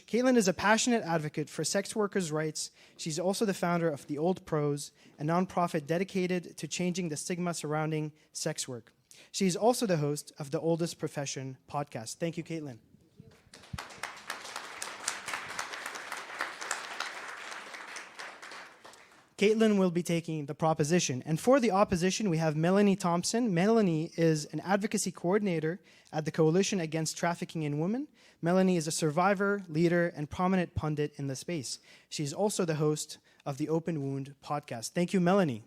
Kaytlin is a passionate advocate for sex workers' rights. She's also the founder of The Old Pros, a nonprofit dedicated to changing the stigma surrounding sex work. She's also the host of the Oldest Profession podcast. Thank you, Kaytlin. Kaytlin will be taking the proposition. And for the opposition, we have Melanie Thompson. Melanie is an advocacy coordinator at the Coalition Against Trafficking in Women. Melanie is a survivor, leader, and prominent pundit in the space. She's also the host of the Open Wound podcast. Thank you, Melanie.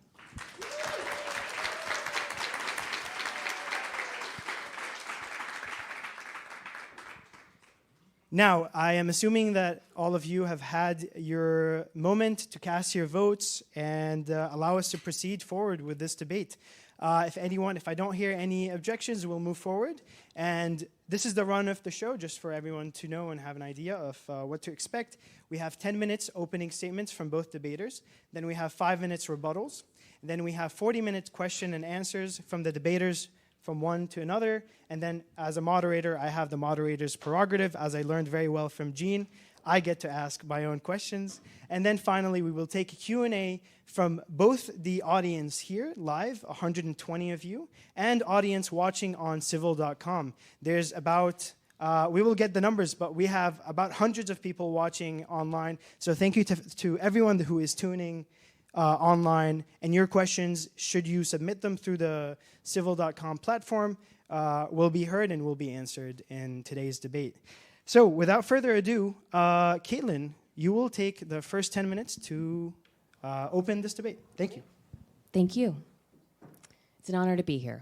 Now, I am assuming that all of you have had your moment to cast your votes and allow us to proceed forward with this debate. If I don't hear any objections, we'll move forward. And this is the run of the show, just for everyone to know and have an idea of what to expect. We have 10 minutes opening statements from both debaters. Then we have 5 minutes rebuttals. Then we have 40 minutes question and answers from the debaters from one to another. And then as a moderator, I have the moderator's prerogative. As I learned very well from Jean, I get to ask my own questions. And then finally, we will take a Q&A from both the audience here live, 120 of you, and audience watching on civil.com. There's about, we will get the numbers, but we have about hundreds of people watching online. So thank you to everyone who is tuning online, and your questions, should you submit them through the civil.com platform, will be heard and will be answered in today's debate. So without further ado, Kaytlin, you will take the first 10 minutes to open this debate. Thank you. Thank you. It's an honor to be here.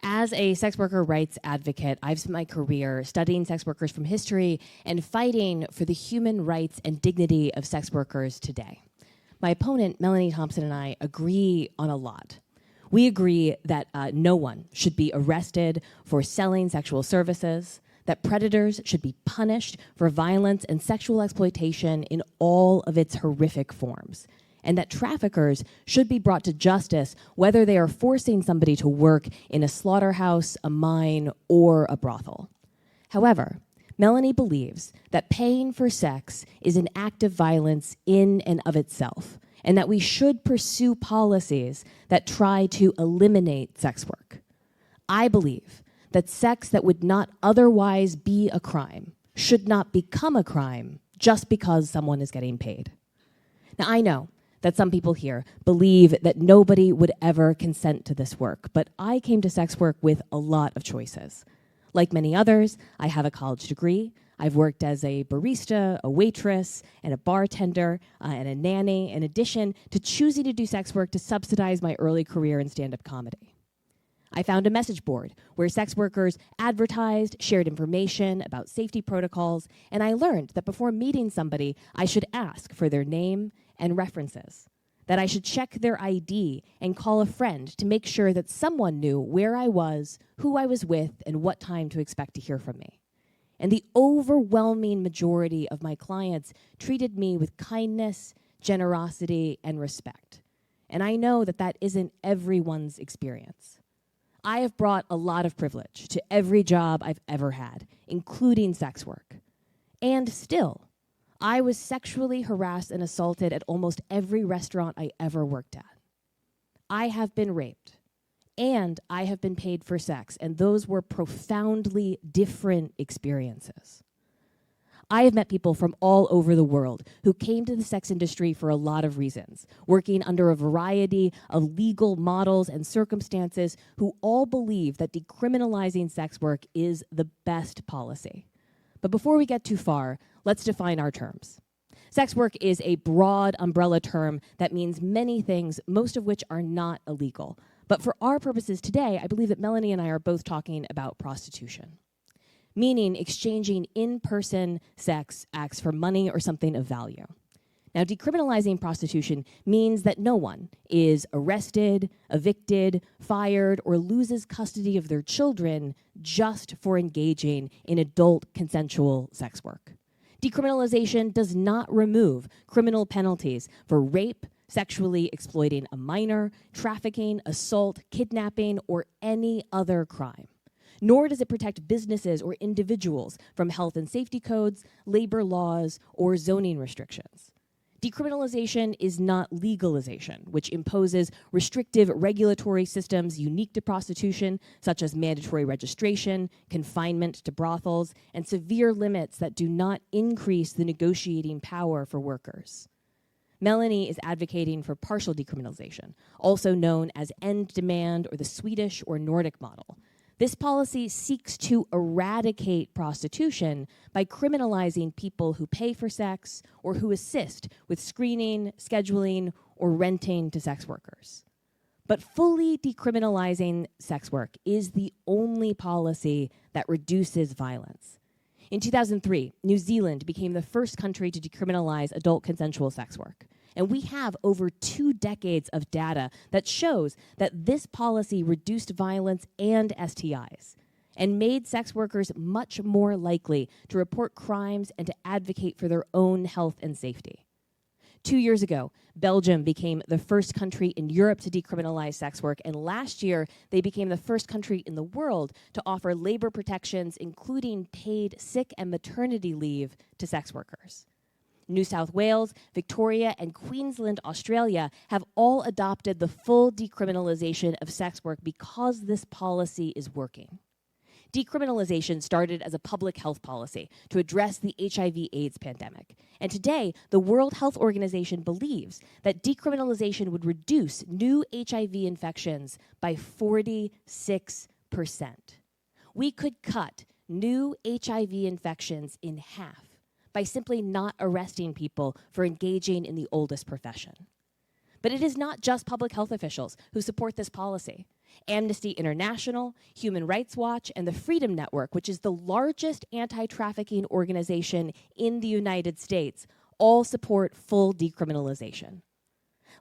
As a sex worker rights advocate, I've spent my career studying sex workers from history and fighting for the human rights and dignity of sex workers today. My opponent, Melanie Thompson, and I agree on a lot. We agree that no one should be arrested for selling sexual services, that predators should be punished for violence and sexual exploitation in all of its horrific forms, and that traffickers should be brought to justice whether they are forcing somebody to work in a slaughterhouse, a mine, or a brothel. However, Melanie believes that paying for sex is an act of violence in and of itself, and that we should pursue policies that try to eliminate sex work. I believe that sex that would not otherwise be a crime should not become a crime just because someone is getting paid. Now, I know that some people here believe that nobody would ever consent to this work, but I came to sex work with a lot of choices. Like many others, I have a college degree. I've worked as a barista, a waitress, and a bartender, and a nanny, in addition to choosing to do sex work to subsidize my early career in stand-up comedy. I found a message board where sex workers advertised, shared information about safety protocols, and I learned that before meeting somebody, I should ask for their name and references, that I should check their ID and call a friend to make sure that someone knew where I was, who I was with, and what time to expect to hear from me. And the overwhelming majority of my clients treated me with kindness, generosity, and respect. And I know that that isn't everyone's experience. I have brought a lot of privilege to every job I've ever had, including sex work. And still, I was sexually harassed and assaulted at almost every restaurant I ever worked at. I have been raped, and I have been paid for sex, and those were profoundly different experiences. I have met people from all over the world who came to the sex industry for a lot of reasons, working under a variety of legal models and circumstances, who all believe that decriminalizing sex work is the best policy. But before we get too far, let's define our terms. Sex work is a broad umbrella term that means many things, most of which are not illegal. But for our purposes today, I believe that Melanie and I are both talking about prostitution, meaning exchanging in-person sex acts for money or something of value. Now, decriminalizing prostitution means that no one is arrested, evicted, fired, or loses custody of their children just for engaging in adult consensual sex work. Decriminalization does not remove criminal penalties for rape, sexually exploiting a minor, trafficking, assault, kidnapping, or any other crime. nor does it protect businesses or individuals from health and safety codes, labor laws, or zoning restrictions. Decriminalization is not legalization, which imposes restrictive regulatory systems unique to prostitution, such as mandatory registration, confinement to brothels, and severe limits that do not increase the negotiating power for workers. Melanie is advocating for partial decriminalization, also known as end demand or the Swedish or Nordic model. This policy seeks to eradicate prostitution by criminalizing people who pay for sex or who assist with screening, scheduling, or renting to sex workers. But fully decriminalizing sex work is the only policy that reduces violence. In 2003, New Zealand became the first country to decriminalize adult consensual sex work. And we have over 2 decades of data that shows that this policy reduced violence and STIs and made sex workers much more likely to report crimes and to advocate for their own health and safety. 2 years ago, Belgium became the first country in Europe to decriminalize sex work, and last year, they became the first country in the world to offer labor protections, including paid sick and maternity leave to sex workers. New South Wales, Victoria, and Queensland, Australia have all adopted the full decriminalization of sex work because this policy is working. Decriminalization started as a public health policy to address the HIV/AIDS pandemic. And today, the World Health Organization believes that decriminalization would reduce new HIV infections by 46%. We could cut new HIV infections in half by simply not arresting people for engaging in the oldest profession. But it is not just public health officials who support this policy. Amnesty International, Human Rights Watch, and the Freedom Network, which is the largest anti-trafficking organization in the United States, all support full decriminalization.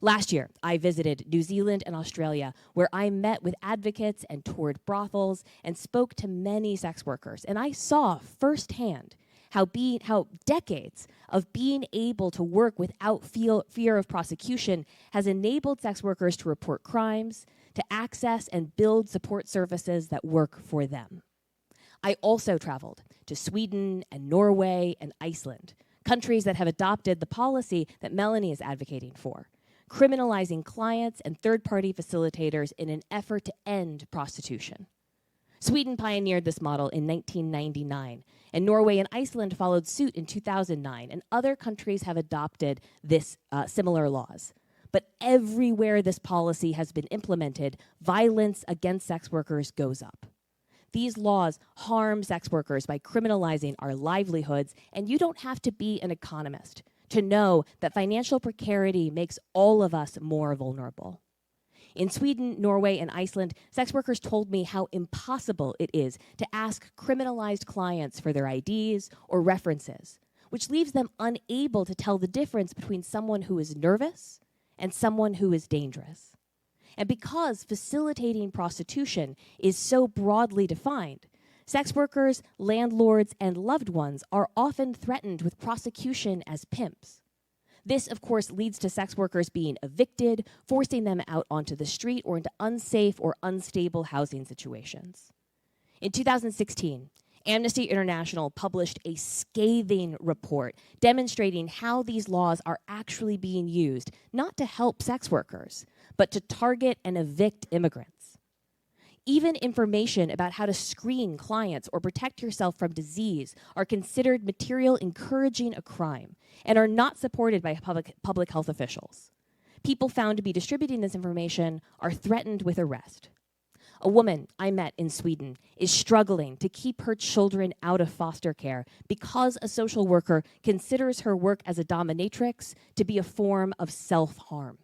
Last year, I visited New Zealand and Australia, where I met with advocates and toured brothels and spoke to many sex workers. And I saw firsthand how decades of being able to work without fear of prosecution has enabled sex workers to report crimes, to access and build support services that work for them. I also traveled to Sweden and Norway and Iceland, countries that have adopted the policy that Melanie is advocating for, criminalizing clients and third-party facilitators in an effort to end prostitution. Sweden pioneered this model in 1999, and Norway and Iceland followed suit in 2009, and other countries have adopted this similar laws. But everywhere this policy has been implemented, violence against sex workers goes up. These laws harm sex workers by criminalizing our livelihoods, and you don't have to be an economist to know that financial precarity makes all of us more vulnerable. In Sweden, Norway, and Iceland, sex workers told me how impossible it is to ask criminalized clients for their IDs or references, which leaves them unable to tell the difference between someone who is nervous and someone who is dangerous. And because facilitating prostitution is so broadly defined, sex workers, landlords, and loved ones are often threatened with prosecution as pimps. This, of course, leads to sex workers being evicted, forcing them out onto the street or into unsafe or unstable housing situations. In 2016, Amnesty International published a scathing report demonstrating how these laws are actually being used, not to help sex workers, but to target and evict immigrants. Even information about how to screen clients or protect yourself from disease are considered material encouraging a crime and are not supported by public health officials. People found to be distributing this information are threatened with arrest. A woman I met in Sweden is struggling to keep her children out of foster care because a social worker considers her work as a dominatrix to be a form of self-harm.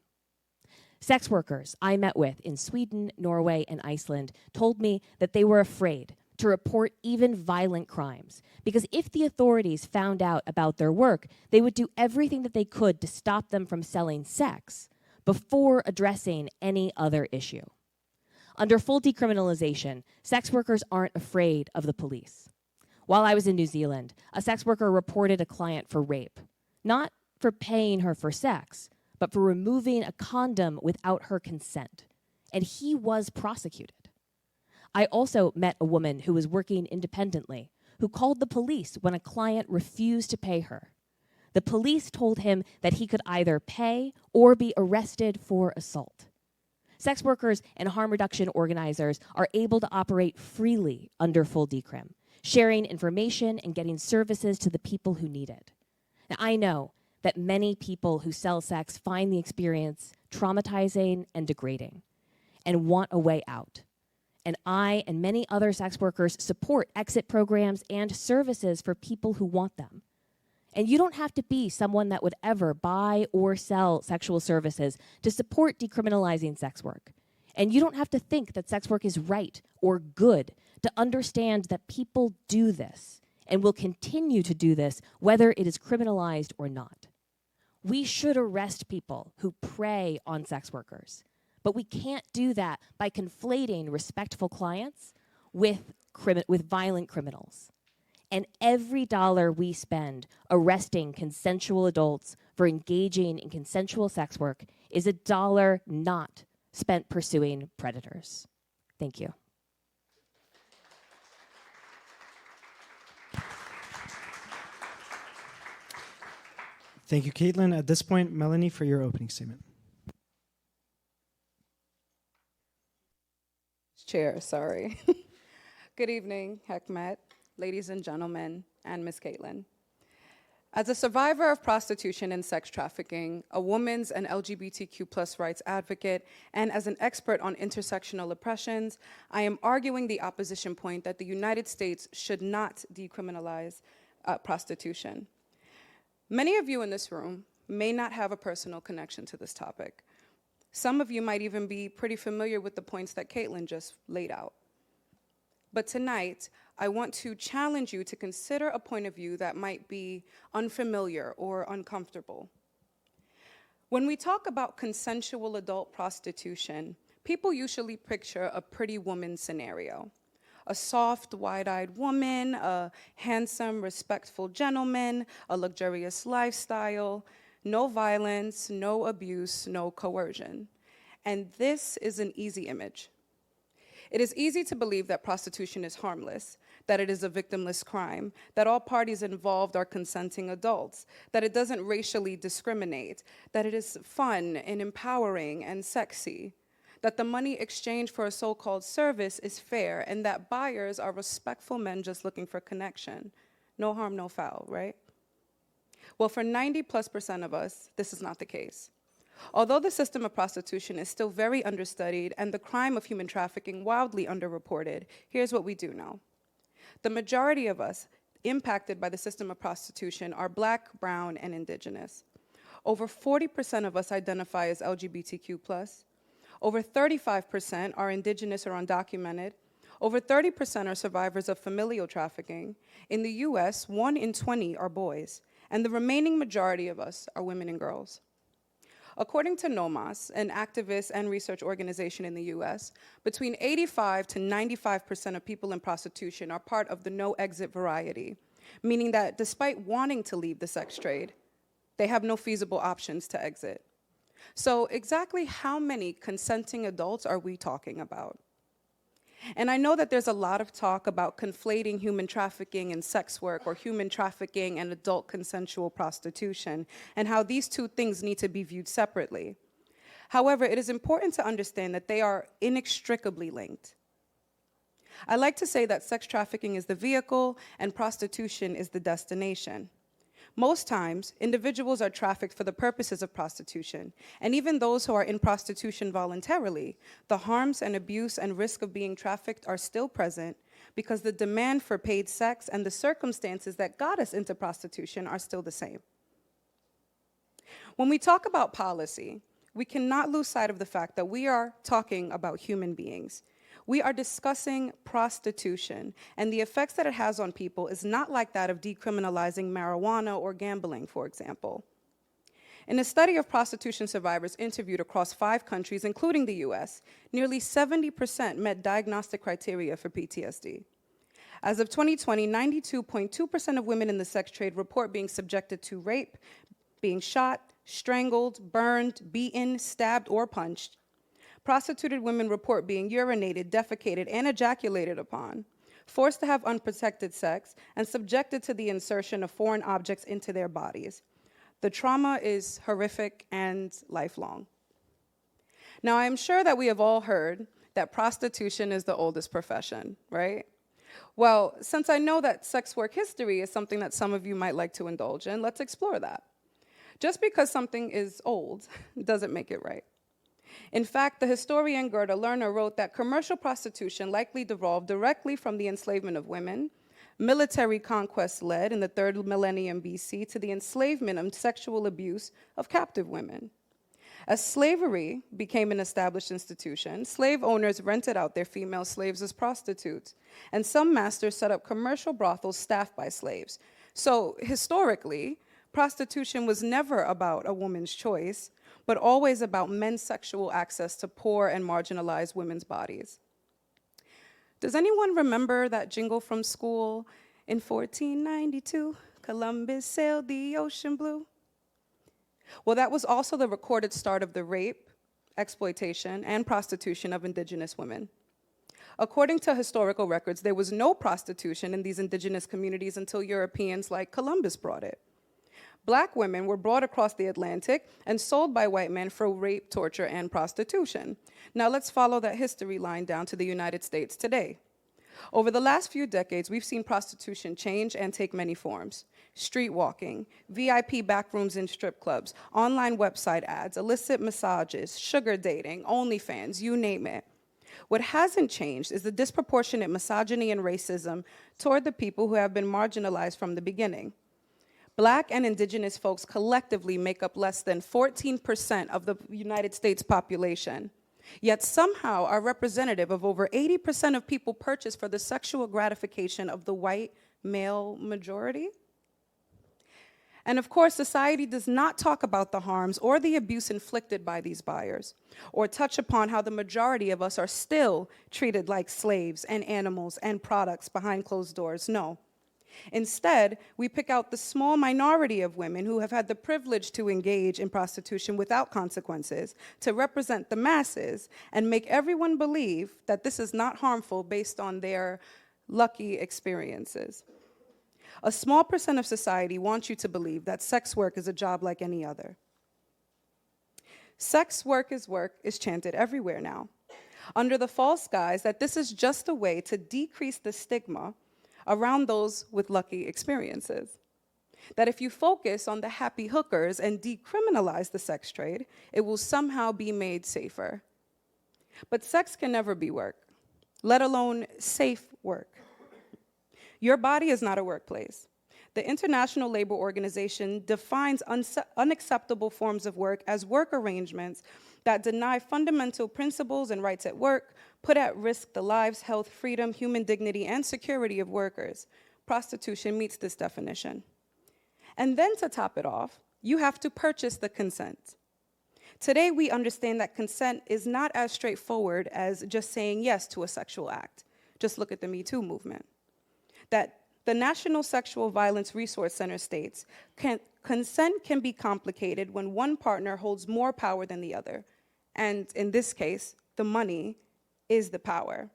Sex workers I met with in Sweden, Norway, and Iceland told me that they were afraid to report even violent crimes because if the authorities found out about their work, they would do everything that they could to stop them from selling sex before addressing any other issue. Under full decriminalization, sex workers aren't afraid of the police. While I was in New Zealand, a sex worker reported a client for rape, not for paying her for sex, but for removing a condom without her consent, and he was prosecuted. I also met a woman who was working independently, who called the police when a client refused to pay her. The police told him that he could either pay or be arrested for assault. Sex workers and harm reduction organizers are able to operate freely under full decrim, sharing information and getting services to the people who need it. Now, I know that many people who sell sex find the experience traumatizing and degrading and want a way out. And I and many other sex workers support exit programs and services for people who want them. And you don't have to be someone that would ever buy or sell sexual services to support decriminalizing sex work. And you don't have to think that sex work is right or good to understand that people do this and will continue to do this whether it is criminalized or not. We should arrest people who prey on sex workers, but we can't do that by conflating respectful clients with violent criminals. And every dollar we spend arresting consensual adults for engaging in consensual sex work is a dollar not spent pursuing predators. Thank you. Thank you, Kaytlin. At this point, Melanie, for your opening statement. Chair, sorry. Good evening, Hekmet, ladies and gentlemen, and Ms. Kaytlin. As a survivor of prostitution and sex trafficking, a women's and LGBTQ+ rights advocate, and as an expert on intersectional oppressions, I am arguing the opposition point that the United States should not decriminalize prostitution. Many of you in this room may not have a personal connection to this topic. Some of you might even be pretty familiar with the points that Kaytlin just laid out. But tonight, I want to challenge you to consider a point of view that might be unfamiliar or uncomfortable. When we talk about consensual adult prostitution, people usually picture a pretty woman scenario. A soft, wide-eyed woman, a handsome, respectful gentleman, a luxurious lifestyle, no violence, no abuse, no coercion. And this is an easy image. It is easy to believe that prostitution is harmless, that it is a victimless crime, that all parties involved are consenting adults, that it doesn't racially discriminate, that it is fun and empowering and sexy, that the money exchanged for a so-called service is fair, and that buyers are respectful men just looking for connection. No harm, no foul, right? Well, for 90+% of us, this is not the case. Although the system of prostitution is still very understudied and the crime of human trafficking wildly underreported, here's what we do know. The majority of us impacted by the system of prostitution are Black, brown, and indigenous. Over 40% of us identify as LGBTQ+. Over 35% are indigenous or undocumented. Over 30% are survivors of familial trafficking. In the US, 1 in 20 are boys, and the remaining majority of us are women and girls. According to NOMAS, an activist and research organization in the US, between 85 to 95% of people in prostitution are part of the no-exit variety, meaning that despite wanting to leave the sex trade, they have no feasible options to exit. So exactly how many consenting adults are we talking about? And I know that there's a lot of talk about conflating human trafficking and sex work, or human trafficking and adult consensual prostitution, and how these two things need to be viewed separately. However, it is important to understand that they are inextricably linked. I like to say that sex trafficking is the vehicle and prostitution is the destination. Most times, individuals are trafficked for the purposes of prostitution, and even those who are in prostitution voluntarily, the harms and abuse and risk of being trafficked are still present because the demand for paid sex and the circumstances that got us into prostitution are still the same. When we talk about policy, we cannot lose sight of the fact that we are talking about human beings. We are discussing prostitution, and the effects that it has on people is not like that of decriminalizing marijuana or gambling, for example. In a study of prostitution survivors interviewed across 5 countries, including the US, nearly 70% met diagnostic criteria for PTSD. As of 2020, 92.2% of women in the sex trade report being subjected to rape, being shot, strangled, burned, beaten, stabbed, or punched. Prostituted women report being urinated, defecated, and ejaculated upon, forced to have unprotected sex, and subjected to the insertion of foreign objects into their bodies. The trauma is horrific and lifelong. Now, I'm sure that we have all heard that prostitution is the oldest profession, right? Well, since I know that sex work history is something that some of you might like to indulge in, let's explore that. Just because something is old doesn't make it right. In fact, the historian Gerda Lerner wrote that commercial prostitution likely devolved directly from the enslavement of women, military conquest led in the 3rd millennium BC to the enslavement and sexual abuse of captive women. As slavery became an established institution, slave owners rented out their female slaves as prostitutes, and some masters set up commercial brothels staffed by slaves. So historically, prostitution was never about a woman's choice, but always about men's sexual access to poor and marginalized women's bodies. Does anyone remember that jingle from school? In 1492, Columbus sailed the ocean blue. Well, that was also the recorded start of the rape, exploitation, and prostitution of indigenous women. According to historical records, there was no prostitution in these indigenous communities until Europeans like Columbus brought it. Black women were brought across the Atlantic and sold by white men for rape, torture, and prostitution. Now let's follow that history line down to the United States today. Over the last few decades, we've seen prostitution change and take many forms. Street walking, VIP backrooms in strip clubs, online website ads, illicit massages, sugar dating, OnlyFans, you name it. What hasn't changed is the disproportionate misogyny and racism toward the people who have been marginalized from the beginning. Black and indigenous folks collectively make up less than 14% of the United States population, yet somehow are representative of over 80% of people purchased for the sexual gratification of the white male majority. And of course, society does not talk about the harms or the abuse inflicted by these buyers, or touch upon how the majority of us are still treated like slaves and animals and products behind closed doors. No. Instead, we pick out the small minority of women who have had the privilege to engage in prostitution without consequences, to represent the masses, and make everyone believe that this is not harmful based on their lucky experiences. A small percent of society wants you to believe that sex work is a job like any other. Sex work is chanted everywhere now, under the false guise that this is just a way to decrease the stigma around those with lucky experiences. That if you focus on the happy hookers and decriminalize the sex trade, it will somehow be made safer. But sex can never be work, let alone safe work. Your body is not a workplace. The International Labor Organization defines unacceptable forms of work as work arrangements that deny fundamental principles and rights at work, put at risk the lives, health, freedom, human dignity, and security of workers. Prostitution meets this definition. And then to top it off, you have to purchase the consent. Today, we understand that consent is not as straightforward as just saying yes to a sexual act. Just look at the Me Too movement. That the National Sexual Violence Resource Center states, consent can be complicated when one partner holds more power than the other. And in this case, the money is the power.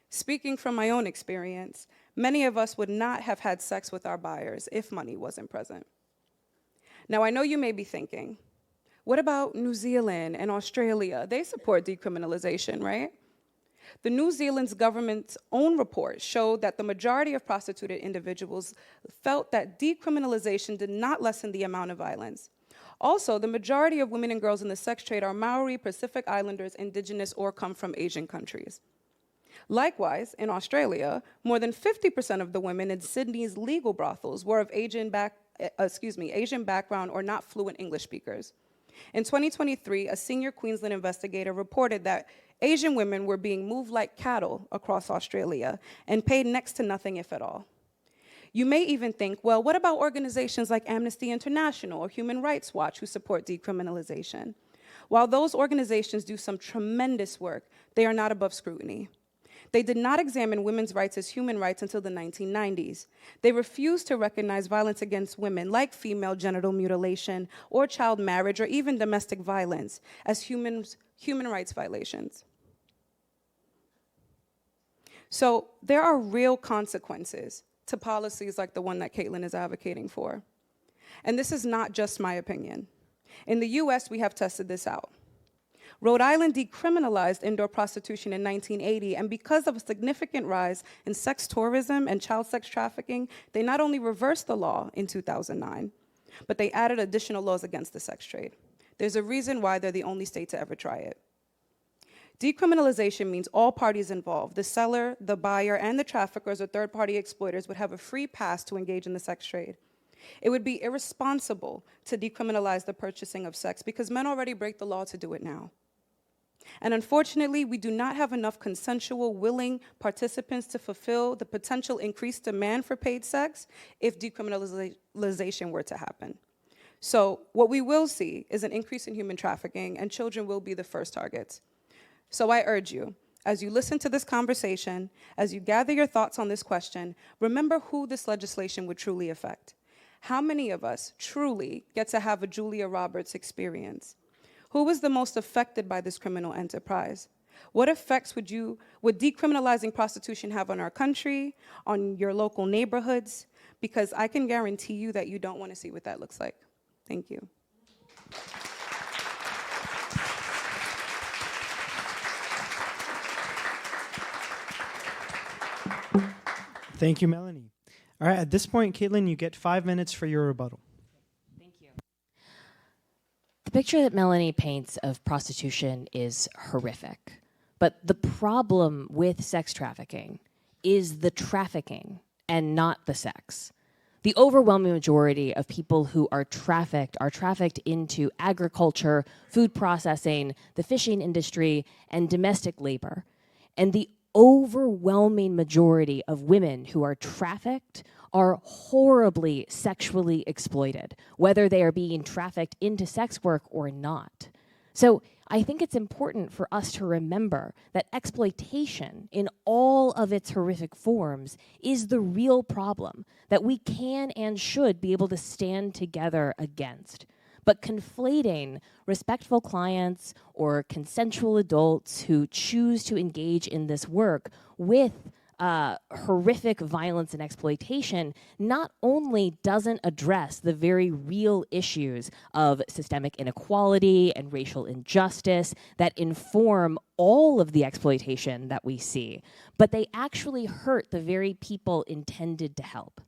Speaking from my own experience, many of us would not have had sex with our buyers if money wasn't present. Now, I know you may be thinking, what about New Zealand and Australia? They support decriminalization, right? The New Zealand's government's own report showed that the majority of prostituted individuals felt that decriminalization did not lessen the amount of violence. Also, the majority of women and girls in the sex trade are Maori, Pacific Islanders, indigenous, or come from Asian countries. Likewise, in Australia, more than 50% of the women in Sydney's legal brothels were of Asian background or not fluent English speakers. In 2023, a senior Queensland investigator reported that Asian women were being moved like cattle across Australia and paid next to nothing, if at all. You may even think, well, what about organizations like Amnesty International or Human Rights Watch who support decriminalization? While those organizations do some tremendous work, they are not above scrutiny. They did not examine women's rights as human rights until the 1990s. They refused to recognize violence against women, like female genital mutilation or child marriage or even domestic violence, as human human rights violations. So there are real consequences to policies like the one that Kaytlin is advocating for. And this is not just my opinion. In the US, we have tested this out. Rhode Island decriminalized indoor prostitution in 1980, and because of a significant rise in sex tourism and child sex trafficking, they not only reversed the law in 2009, but they added additional laws against the sex trade. There's a reason why they're the only state to ever try it. Decriminalization means all parties involved, the seller, the buyer, and the traffickers or third-party exploiters would have a free pass to engage in the sex trade. It would be irresponsible to decriminalize the purchasing of sex because men already break the law to do it now. And unfortunately, we do not have enough consensual, willing participants to fulfill the potential increased demand for paid sex if decriminalization were to happen. So what we will see is an increase in human trafficking, and children will be the first targets. So I urge you, as you listen to this conversation, as you gather your thoughts on this question, remember who this legislation would truly affect. How many of us truly get to have a Julia Roberts experience? Who was the most affected by this criminal enterprise? What effects would decriminalizing prostitution have on our country, on your local neighborhoods? Because I can guarantee you that you don't want to see what that looks like. Thank you. Thank you, Melanie. All right, at this point, Kaytlin, you get 5 minutes for your rebuttal. Thank you. The picture that Melanie paints of prostitution is horrific. But the problem with sex trafficking is the trafficking and not the sex. The overwhelming majority of people who are trafficked into agriculture, food processing, the fishing industry, and domestic labor. And the overwhelming majority of women who are trafficked are horribly sexually exploited, whether they are being trafficked into sex work or not. So I think it's important for us to remember that exploitation in all of its horrific forms is the real problem that we can and should be able to stand together against. But conflating respectful clients or consensual adults who choose to engage in this work with horrific violence and exploitation not only doesn't address the very real issues of systemic inequality and racial injustice that inform all of the exploitation that we see, but they actually hurt the very people intended to help.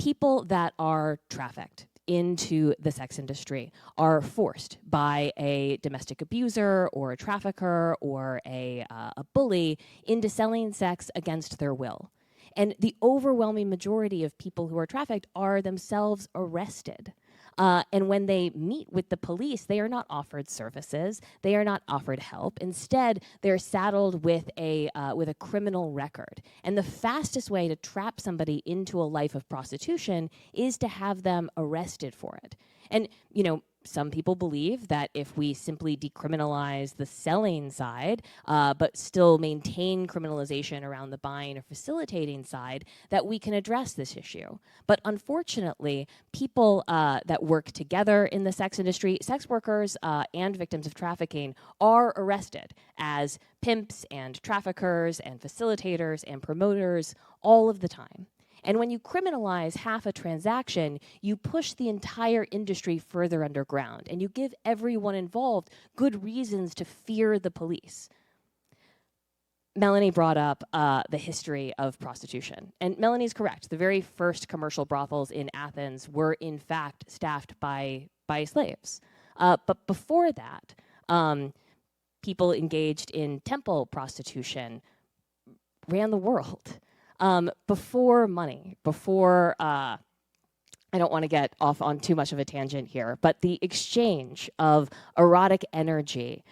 People that are trafficked into the sex industry are forced by a domestic abuser or a trafficker or a bully into selling sex against their will. And the overwhelming majority of people who are trafficked are themselves arrested. And when they meet with the police, they are not offered services. They are not offered help. Instead, they're saddled with a criminal record. And the fastest way to trap somebody into a life of prostitution is to have them arrested for it. And, you know, some people believe that if we simply decriminalize the selling side, but still maintain criminalization around the buying or facilitating side, that we can address this issue. But unfortunately, people that work together in the sex industry, sex workers and victims of trafficking, are arrested as pimps and traffickers and facilitators and promoters all of the time. And when you criminalize half a transaction, you push the entire industry further underground, and you give everyone involved good reasons to fear the police. Melanie brought up the history of prostitution. And Melanie's correct. The very first commercial brothels in Athens were, in fact, staffed by slaves. But before that, people engaged in temple prostitution ran the world. Before money, before, I don't want to get off on too much of a tangent here, but the exchange of erotic energy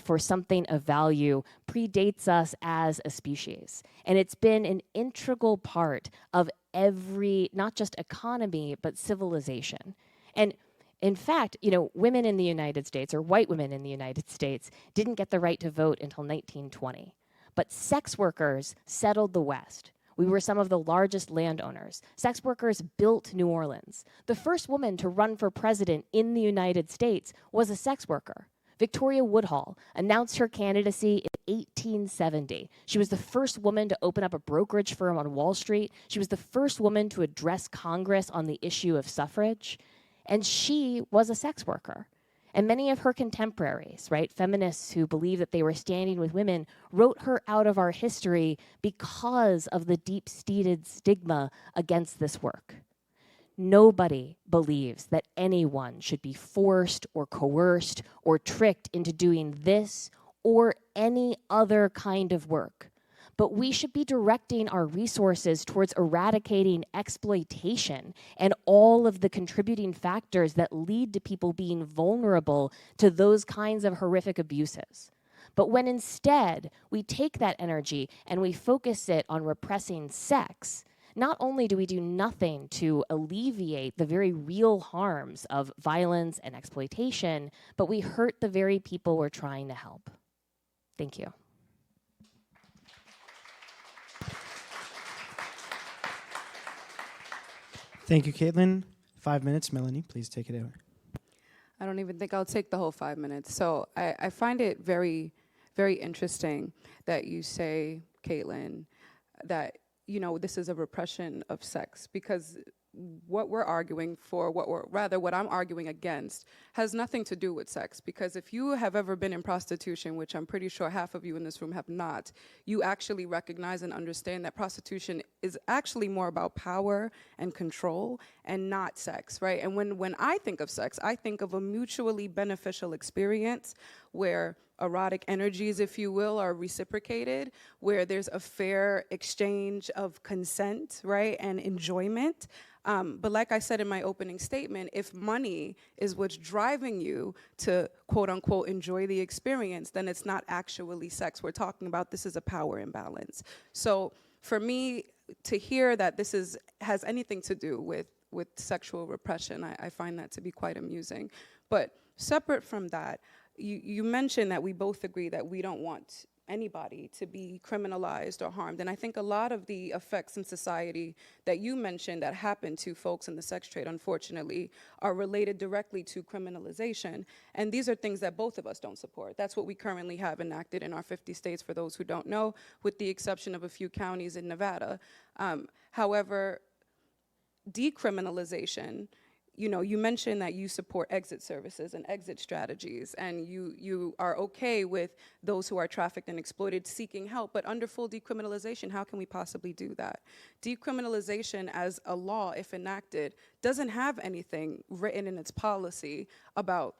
for something of value predates us as a species. And it's been an integral part of every, not just economy, but civilization. And in fact, you know, women in the United States, or white women in the United States, didn't get the right to vote until 1920. But sex workers settled the West. We were some of the largest landowners. Sex workers built New Orleans. The first woman to run for president in the United States was a sex worker. Victoria Woodhull announced her candidacy in 1870. She was the first woman to open up a brokerage firm on Wall Street. She was the first woman to address Congress on the issue of suffrage. And she was a sex worker. And many of her contemporaries, right, feminists who believe that they were standing with women, wrote her out of our history because of the deep-seated stigma against this work. Nobody believes that anyone should be forced or coerced or tricked into doing this or any other kind of work. But we should be directing our resources towards eradicating exploitation and all of the contributing factors that lead to people being vulnerable to those kinds of horrific abuses. But when instead we take that energy and we focus it on repressing sex, not only do we do nothing to alleviate the very real harms of violence and exploitation, but we hurt the very people we're trying to help. Thank you. Thank you, Kaytlin. 5 minutes. Melanie, please take it away. I don't even think I'll take the whole 5 minutes. So I find it very, very interesting that you say, Kaytlin, that, you know, this is a repression of sex, because what we're arguing for, what I'm arguing against, has nothing to do with sex. Because if you have ever been in prostitution, which I'm pretty sure half of you in this room have not, you actually recognize and understand that prostitution is actually more about power and control and not sex, right? And when I think of sex, I think of a mutually beneficial experience where erotic energies, if you will, are reciprocated, where there's a fair exchange of consent, right, and enjoyment. But like I said in my opening statement, if money is what's driving you to, quote unquote, enjoy the experience, then it's not actually sex. We're talking about this is a power imbalance. So for me, to hear that this has anything to do with sexual repression, I find that to be quite amusing. But separate from that, you mentioned that we both agree that we don't want anybody to be criminalized or harmed. And I think a lot of the effects in society that you mentioned that happen to folks in the sex trade, unfortunately, are related directly to criminalization. And these are things that both of us don't support. That's what we currently have enacted in our 50 states, for those who don't know, with the exception of a few counties in Nevada. However, decriminalization, you know, you mentioned that you support exit services and exit strategies, and you are okay with those who are trafficked and exploited seeking help, but under full decriminalization, how can we possibly do that? Decriminalization as a law, if enacted, doesn't have anything written in its policy about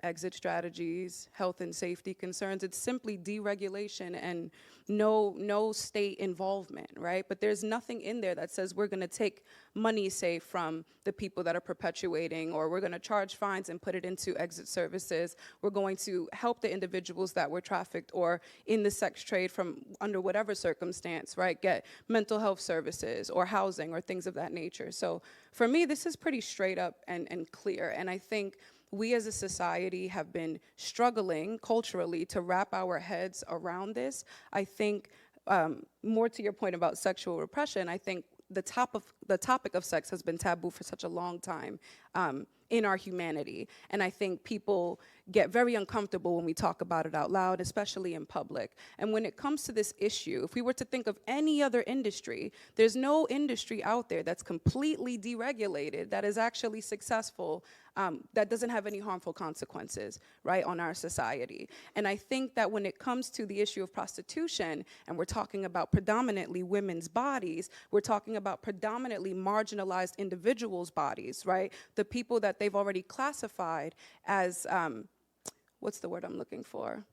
exit strategies, health and safety concerns. It's simply deregulation and no state involvement, right? But there's nothing in there that says we're gonna take money, say, from the people that are perpetuating, or we're gonna charge fines and put it into exit services. We're going to help the individuals that were trafficked or in the sex trade from under whatever circumstance, right? Get mental health services or housing or things of that nature. So for me, this is pretty straight up and clear. And I think we as a society have been struggling culturally to wrap our heads around this. I think, more to your point about sexual repression, I think the topic of sex has been taboo for such a long time in our humanity. And I think people get very uncomfortable when we talk about it out loud, especially in public. And when it comes to this issue, if we were to think of any other industry, there's no industry out there that's completely deregulated, that is actually successful, that doesn't have any harmful consequences, right, on our society. And I think that when it comes to the issue of prostitution, and we're talking about predominantly women's bodies, we're talking about predominantly marginalized individuals' bodies, right? The people that they've already classified as, what's the word I'm looking for?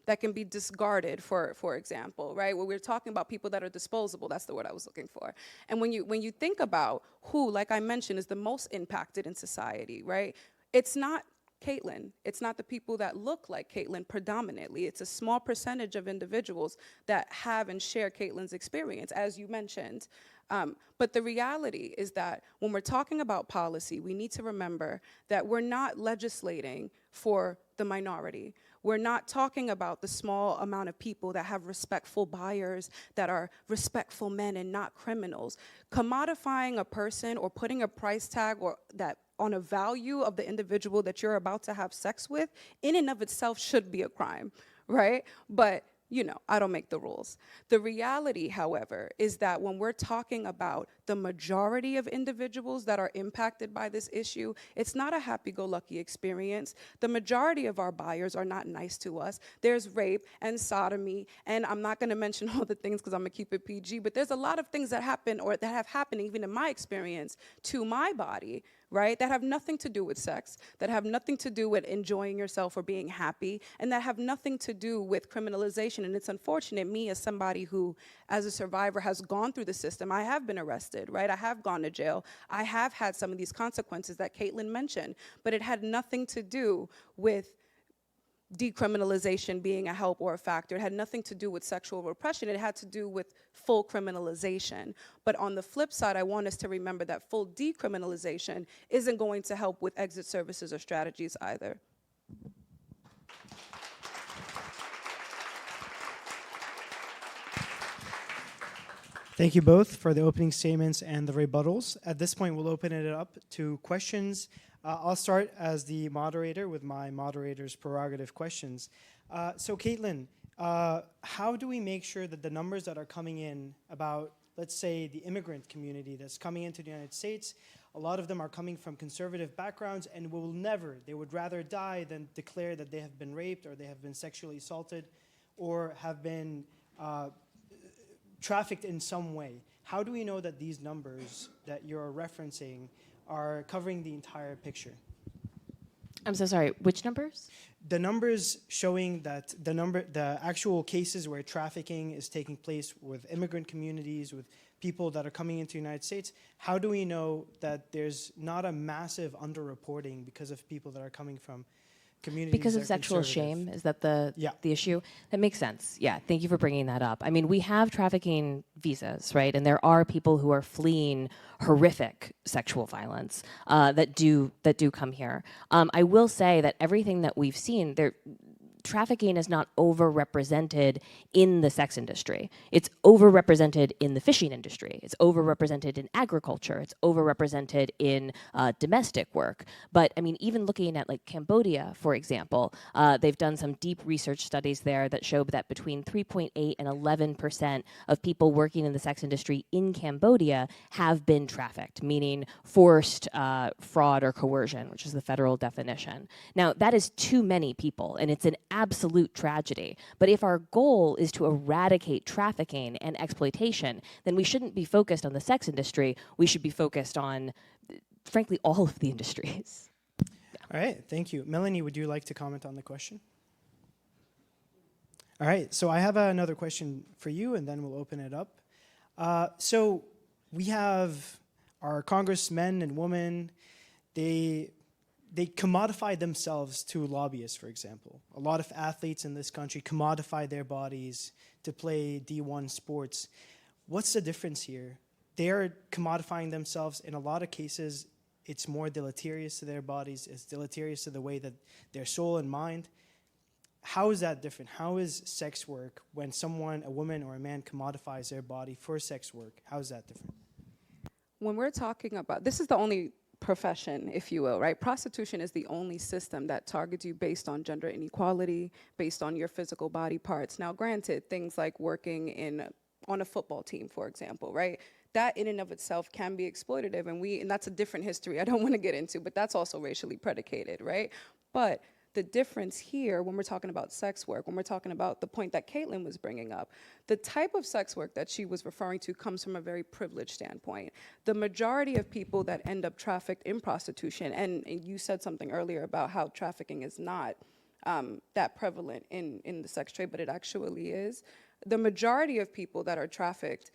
That can be discarded, for example, right? Where we're talking about people that are disposable, that's the word I was looking for. And when you think about who, like I mentioned, is the most impacted in society, right? It's not Kaytlin. It's not the people that look like Kaytlin predominantly. It's a small percentage of individuals that have and share Kaytlin's experience, as you mentioned. But the reality is that when we're talking about policy, we need to remember that we're not legislating for the minority. We're not talking about the small amount of people that have respectful buyers, that are respectful men and not criminals. Commodifying a person or putting a price tag or that on a value of the individual that you're about to have sex with, in and of itself should be a crime, right? But you know, I don't make the rules. The reality, however, is that when we're talking about the majority of individuals that are impacted by this issue, it's not a happy-go-lucky experience. The majority of our buyers are not nice to us. There's rape and sodomy, and I'm not gonna mention all the things because I'm gonna keep it PG, but there's a lot of things that happen or that have happened, even in my experience, to my body, right, that have nothing to do with sex, that have nothing to do with enjoying yourself or being happy, and that have nothing to do with criminalization. And it's unfortunate, me as somebody who, as a survivor, has gone through the system, I have been arrested, right? I have gone to jail. I have had some of these consequences that Kaytlin mentioned, but it had nothing to do with decriminalization being a help or a factor. It had nothing to do with sexual repression. It had to do with full criminalization. But on the flip side, I want us to remember that full decriminalization isn't going to help with exit services or strategies either. Thank you both for the opening statements and the rebuttals. At this point, we'll open it up to questions. I'll start as the moderator with my moderator's prerogative questions. So Kaytlin, how do we make sure that the numbers that are coming in about, let's say, the immigrant community that's coming into the United States, a lot of them are coming from conservative backgrounds and they would rather die than declare that they have been raped or they have been sexually assaulted or have been trafficked in some way. How do we know that these numbers that you're referencing are covering the entire picture? I'm so sorry, which numbers? The numbers showing that the actual cases where trafficking is taking place with immigrant communities, with people that are coming into the United States, how do we know that there's not a massive underreporting because of people that are coming from communities Because that of are sexual conservative? shame, is that the Yeah. issue? That makes sense. Yeah, thank you for bringing that up. I mean, we have trafficking visas, right? And there are people who are fleeing horrific sexual violence that do come here. I will say that everything that we've seen, trafficking is not overrepresented in the sex industry. It's overrepresented in the fishing industry. It's overrepresented in agriculture. It's overrepresented in domestic work. But I mean, even looking at like Cambodia, for example, they've done some deep research studies there that show that between 3.8 and 11% of people working in the sex industry in Cambodia have been trafficked, meaning forced fraud or coercion, which is the federal definition. Now, that is too many people, and it's an absolute tragedy. But if our goal is to eradicate trafficking and exploitation, then we shouldn't be focused on the sex industry. We should be focused on, frankly, all of the industries. All right, thank you. Melanie, would you like to comment on the question? All right, so I have another question for you, and then we'll open it up. So we have our congressmen and women, they commodify themselves to lobbyists, for example. A lot of athletes in this country commodify their bodies to play D1 sports. What's the difference here? They're commodifying themselves. In a lot of cases, it's more deleterious to their bodies. It's deleterious to the way that their soul and mind. How is that different? How is sex work when a woman or a man commodifies their body for sex work? How is that different? When we're talking about, this is the only profession, if you will, right? Prostitution is the only system that targets you based on gender inequality, based on your physical body parts. Now, granted, things like working on a football team, for example, right? That in and of itself can be exploitative, and that's a different history I don't want to get into, but that's also racially predicated, right? But the difference here, when we're talking about sex work, when we're talking about the point that Kaytlin was bringing up, the type of sex work that she was referring to comes from a very privileged standpoint. The majority of people that end up trafficked in prostitution, and you said something earlier about how trafficking is not that prevalent in the sex trade, but it actually is. The majority of people that are trafficked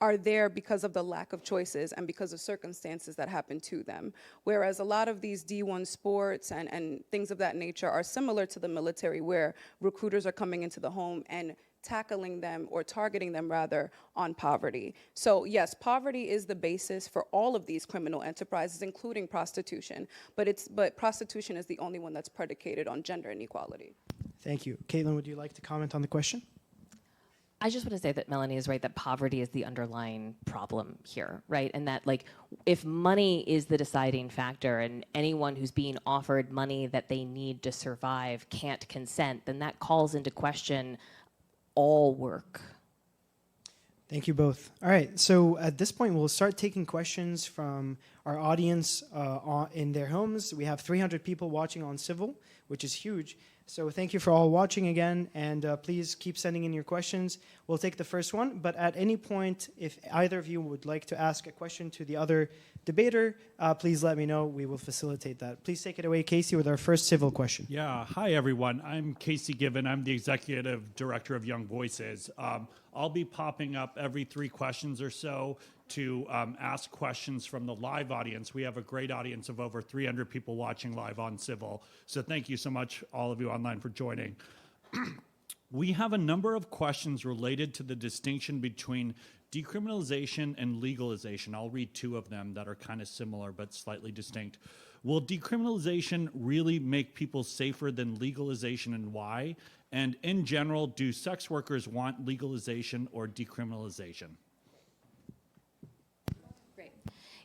are there because of the lack of choices and because of circumstances that happen to them. Whereas a lot of these D1 sports and things of that nature are similar to the military, where recruiters are coming into the home and tackling them, or targeting them rather, on poverty. So yes, poverty is the basis for all of these criminal enterprises, including prostitution, but prostitution is the only one that's predicated on gender inequality. Thank you. Kaytlin, would you like to comment on the question? I just want to say that Melanie is right, that poverty is the underlying problem here, right? And that, like, if money is the deciding factor and anyone who's being offered money that they need to survive can't consent, then that calls into question all work. Thank you both. All right, so at this point, we'll start taking questions from our audience in their homes. We have 300 people watching on Civil, which is huge. So thank you for all watching again, and please keep sending in your questions. We'll take the first one, but at any point, if either of you would like to ask a question to the other debater, please let me know. We will facilitate that. Please take it away, Casey, with our first Civil question. Yeah, hi everyone. I'm Casey Given. I'm the Executive Director of Young Voices. I'll be popping up every 3 questions or so to ask questions from the live audience. We have a great audience of over 300 people watching live on Civil. So thank you so much, all of you online, for joining. We have a number of questions related to the distinction between decriminalization and legalization. I'll read 2 of them that are kind of similar but slightly distinct. Will decriminalization really make people safer than legalization, and why? And in general, do sex workers want legalization or decriminalization?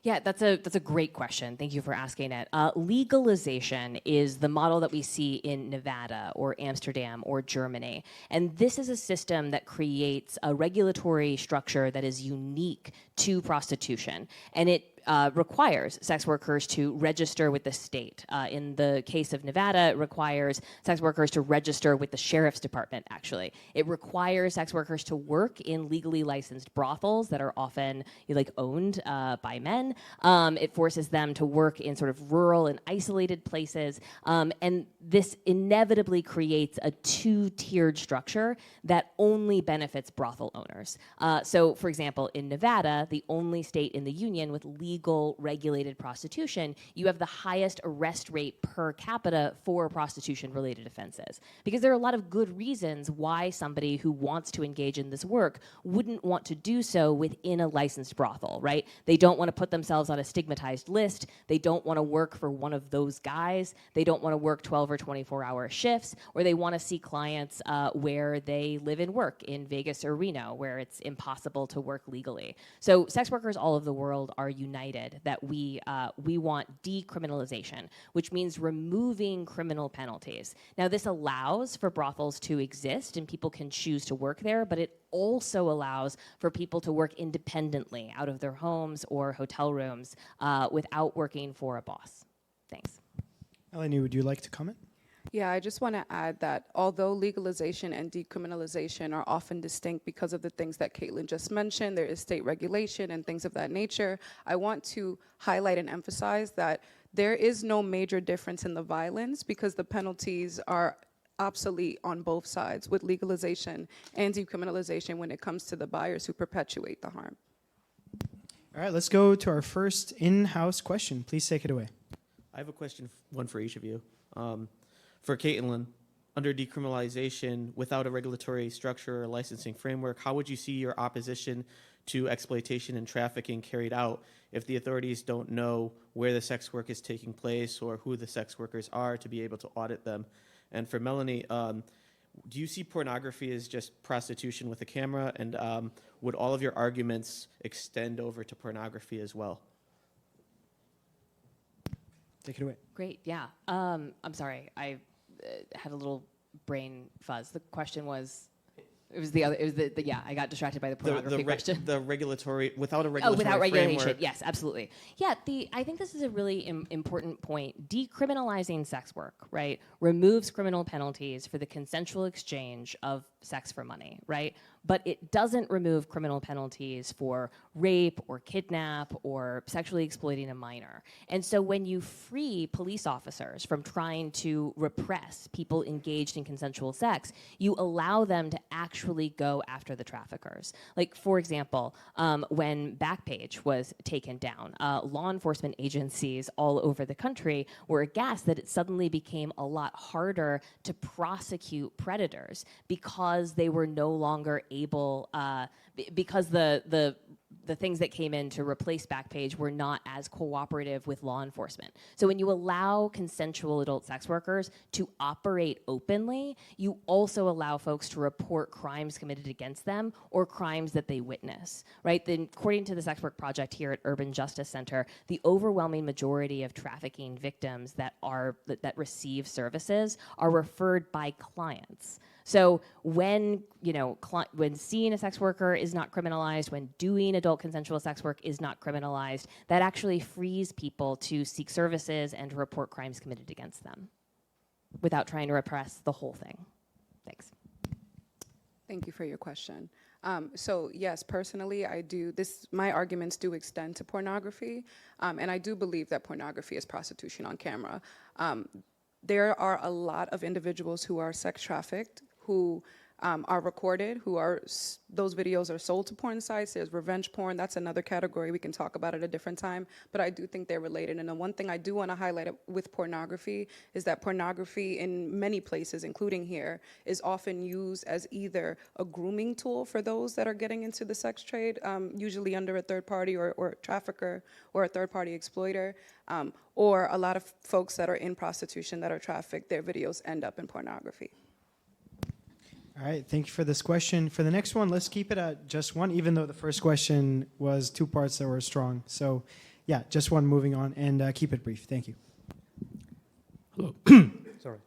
Yeah, that's a great question. Thank you for asking it. Legalization is the model that we see in Nevada or Amsterdam or Germany. And this is a system that creates a regulatory structure that is unique to prostitution. And it requires sex workers to register with the state. In the case of Nevada, it requires sex workers to register with the sheriff's department, actually. It requires sex workers to work in legally licensed brothels that are often owned by men. It forces them to work in sort of rural and isolated places. And this inevitably creates a 2-tiered structure that only benefits brothel owners. So, for example, in Nevada, the only state in the union with legal regulated prostitution, you have the highest arrest rate per capita for prostitution-related offenses. Because there are a lot of good reasons why somebody who wants to engage in this work wouldn't want to do so within a licensed brothel, right? They don't want to put themselves on a stigmatized list. They don't want to work for one of those guys. They don't want to work 12 or 24-hour shifts, or they want to see clients where they live and work in Vegas or Reno, where it's impossible to work legally. So sex workers all over the world are united that we want decriminalization, which means removing criminal penalties. Now, this allows for brothels to exist and people can choose to work there, but it also allows for people to work independently out of their homes or hotel rooms without working for a boss. Thanks. Melanie, would you like to comment? Yeah, I just want to add that although legalization and decriminalization are often distinct because of the things that Kaytlin just mentioned, there is state regulation and things of that nature, I want to highlight and emphasize that there is no major difference in the violence because the penalties are obsolete on both sides with legalization and decriminalization when it comes to the buyers who perpetuate the harm. All right, let's go to our first in-house question. Please take it away. I have a question, one for each of you. For Kaytlin, under decriminalization, without a regulatory structure or licensing framework, how would you see your opposition to exploitation and trafficking carried out if the authorities don't know where the sex work is taking place or who the sex workers are to be able to audit them? And for Melanie, do you see pornography as just prostitution with a camera? And would all of your arguments extend over to pornography as well? Take it away. Great, yeah. I'm sorry, I had a little brain fuzz. The question was, yeah, I got distracted by the pornography question. The regulatory, without a regulatory without regulation, framework. yes, absolutely. Yeah, I think this is a really important point. Decriminalizing sex work, right, removes criminal penalties for the consensual exchange of sex for money, right? But it doesn't remove criminal penalties for rape or kidnap or sexually exploiting a minor. And so when you free police officers from trying to repress people engaged in consensual sex, you allow them to actually go after the traffickers. Like, for example, when Backpage was taken down, law enforcement agencies all over the country were aghast that it suddenly became a lot harder to prosecute predators because they were no longer able, because the the things that came in to replace Backpage were not as cooperative with law enforcement. So when you allow consensual adult sex workers to operate openly, you also allow folks to report crimes committed against them or crimes that they witness, right? Then, according to the Sex Work Project here at Urban Justice Center, the overwhelming majority of trafficking victims that receive services are referred by clients. So when, when seeing a sex worker is not criminalized, when doing adult consensual sex work is not criminalized, that actually frees people to seek services and to report crimes committed against them without trying to repress the whole thing. Thanks. Thank you for your question. So yes, personally, my arguments do extend to pornography, and I do believe that pornography is prostitution on camera. There are a lot of individuals who are sex trafficked, who are recorded, those videos are sold to porn sites. There's revenge porn. That's another category. We can talk about it at a different time, but I do think they're related. And the one thing I do want to highlight with pornography is that pornography in many places, including here, is often used as either a grooming tool for those that are getting into the sex trade, usually under a third party or trafficker or a third party exploiter, or a lot of folks that are in prostitution that are trafficked, their videos end up in pornography. All right, thank you for this question. For the next one, let's keep it at just one, even though the first question was two parts that were strong. So, yeah, just one, moving on, and keep it brief. Thank you. Hello. Sorry.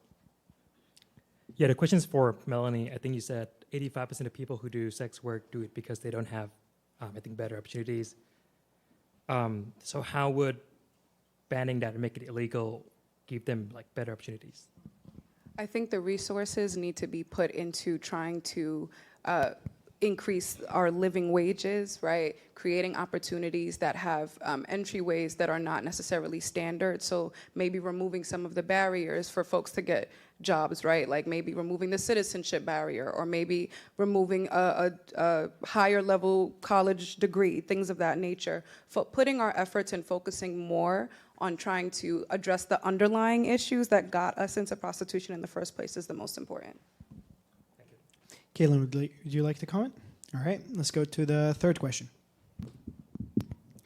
Yeah, the question's for Melanie. I think you said 85% of people who do sex work do it because they don't have, I think, better opportunities. So how would banning that and make it illegal give them like better opportunities? I think the resources need to be put into trying to increase our living wages, right? Creating opportunities that have entryways that are not necessarily standard. So maybe removing some of the barriers for folks to get jobs, right? Like maybe removing the citizenship barrier, or maybe removing a higher level college degree, things of that nature. Putting our efforts and focusing more on trying to address the underlying issues that got us into prostitution in the first place is the most important. Kaytlin, would you like to comment? All right, let's go to the third question.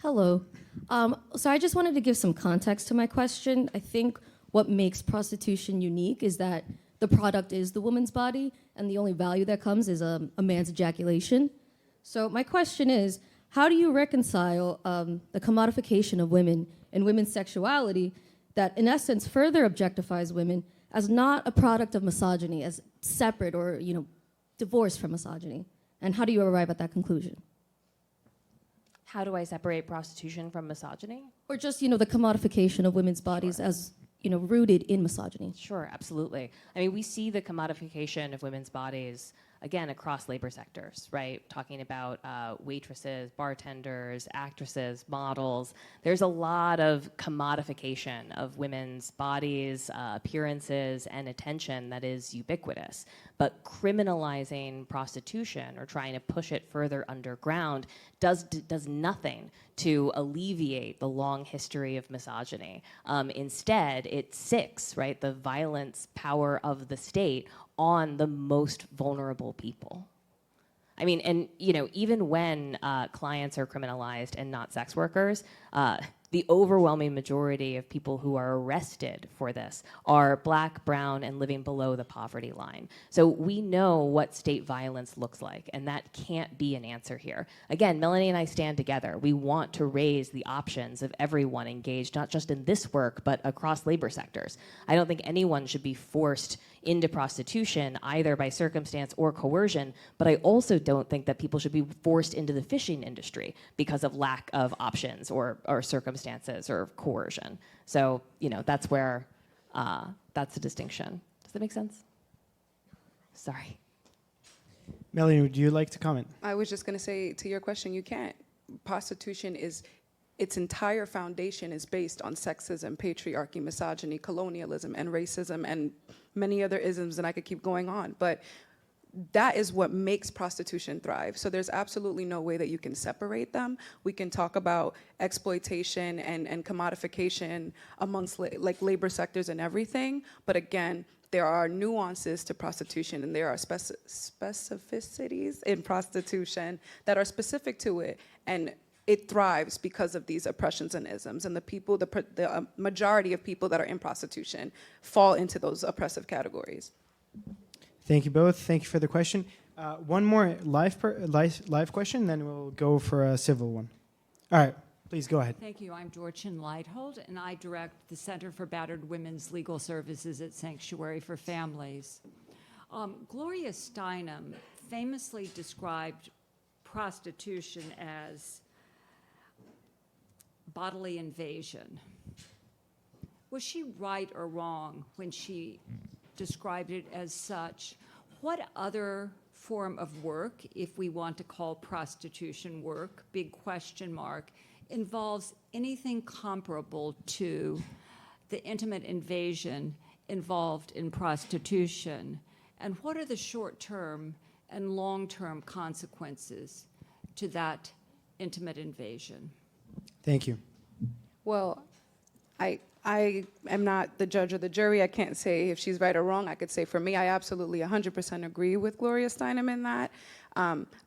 Hello. So I just wanted to give some context to my question. I think what makes prostitution unique is that the product is the woman's body, and the only value that comes is a man's ejaculation. So my question is, how do you reconcile the commodification of women and women's sexuality that, in essence, further objectifies women as not a product of misogyny, as separate or, divorced from misogyny? And how do you arrive at that conclusion? How do I separate prostitution from misogyny? Or just, the commodification of women's bodies as, rooted in misogyny? Sure, absolutely. I mean, we see the commodification of women's bodies, again, across labor sectors, right? Talking about waitresses, bartenders, actresses, models. There's a lot of commodification of women's bodies, appearances, and attention that is ubiquitous. But criminalizing prostitution or trying to push it further underground does nothing to alleviate the long history of misogyny. Instead, it sicks, right, the violence power of the state on the most vulnerable people. I mean, and even when clients are criminalized and not sex workers, the overwhelming majority of people who are arrested for this are Black, brown, and living below the poverty line. So we know what state violence looks like, and that can't be an answer here. Again, Melanie and I stand together. We want to raise the options of everyone engaged, not just in this work, but across labor sectors. I don't think anyone should be forced into prostitution, either by circumstance or coercion, but I also don't think that people should be forced into the fishing industry because of lack of options or circumstances or coercion. So, that's where, that's the distinction. Does that make sense? Sorry. Melanie, would you like to comment? I was just going to say, to your question, you can't. Prostitution its entire foundation is based on sexism, patriarchy, misogyny, colonialism, and racism, and many other isms, and I could keep going on. But that is what makes prostitution thrive. So there's absolutely no way that you can separate them. We can talk about exploitation and commodification amongst labor sectors and everything, but again, there are nuances to prostitution, and there are specificities in prostitution that are specific to it. And it thrives because of these oppressions and isms, and the majority of people that are in prostitution fall into those oppressive categories. Thank you both. Thank you for the question. One more live question, then we'll go for a civil one. All right, please go ahead. Thank you. I'm Dorchen Leithold, and I direct the Center for Battered Women's Legal Services at Sanctuary for Families. Gloria Steinem famously described prostitution as bodily invasion. Was she right or wrong when she described it as such? What other form of work, if we want to call prostitution work, big question mark, involves anything comparable to the intimate invasion involved in prostitution? And what are the short-term and long-term consequences to that intimate invasion? Thank you. Well, I am not the judge or the jury. I can't say if she's right or wrong. I could say for me, I absolutely 100% agree with Gloria Steinem in that.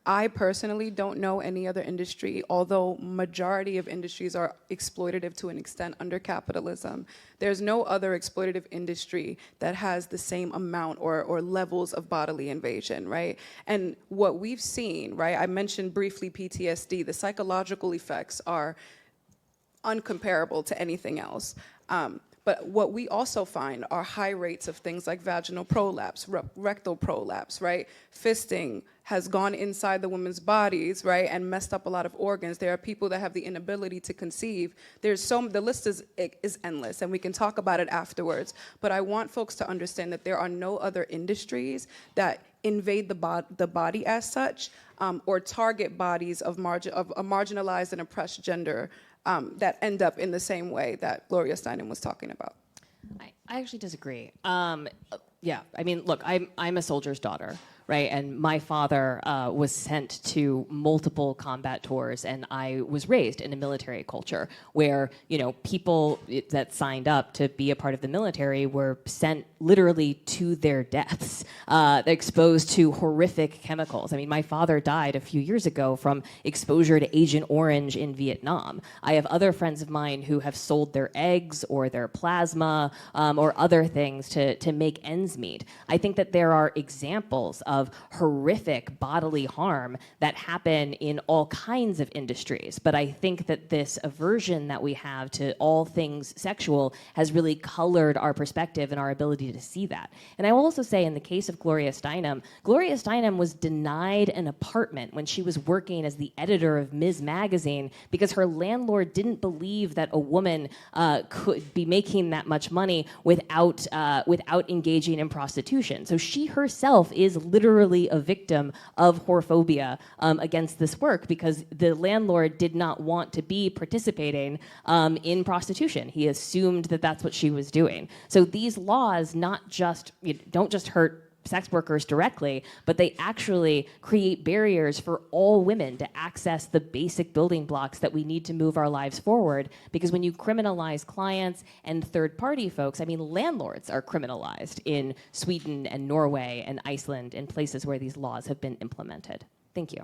I personally don't know any other industry, although majority of industries are exploitative to an extent under capitalism. There's no other exploitative industry that has the same amount or levels of bodily invasion, right? And what we've seen, right, I mentioned briefly PTSD, the psychological effects are uncomparable to anything else. But what we also find are high rates of things like vaginal prolapse, rectal prolapse, right? Fisting has gone inside the women's bodies, right, and messed up a lot of organs. There are people that have the inability to conceive. The list is endless, and we can talk about it afterwards. But I want folks to understand that there are no other industries that invade the body as such, or target bodies of a marginalized and oppressed gender that end up in the same way that Gloria Steinem was talking about. I actually disagree. Yeah, I mean, look, I'm a soldier's daughter, right? And my father was sent to multiple combat tours, and I was raised in a military culture where, you know, people that signed up to be a part of the military were sent literally to their deaths, exposed to horrific chemicals. I mean, my father died a few years ago from exposure to Agent Orange in Vietnam. I have other friends of mine who have sold their eggs or their plasma or other things to make ends meet. I think that there are examples of horrific bodily harm that happen in all kinds of industries. But I think that this aversion that we have to all things sexual has really colored our perspective and our ability to see that. And I will also say in the case of Gloria Steinem was denied an apartment when she was working as the editor of Ms. Magazine because her landlord didn't believe that a woman could be making that much money without engaging in prostitution. So she herself is literally a victim of whorephobia against this work because the landlord did not want to be participating in prostitution. He assumed that that's what she was doing. So these laws don't just hurt sex workers directly, but they actually create barriers for all women to access the basic building blocks that we need to move our lives forward. Because when you criminalize clients and third-party folks, I mean, landlords are criminalized in Sweden and Norway and Iceland and places where these laws have been implemented. Thank you.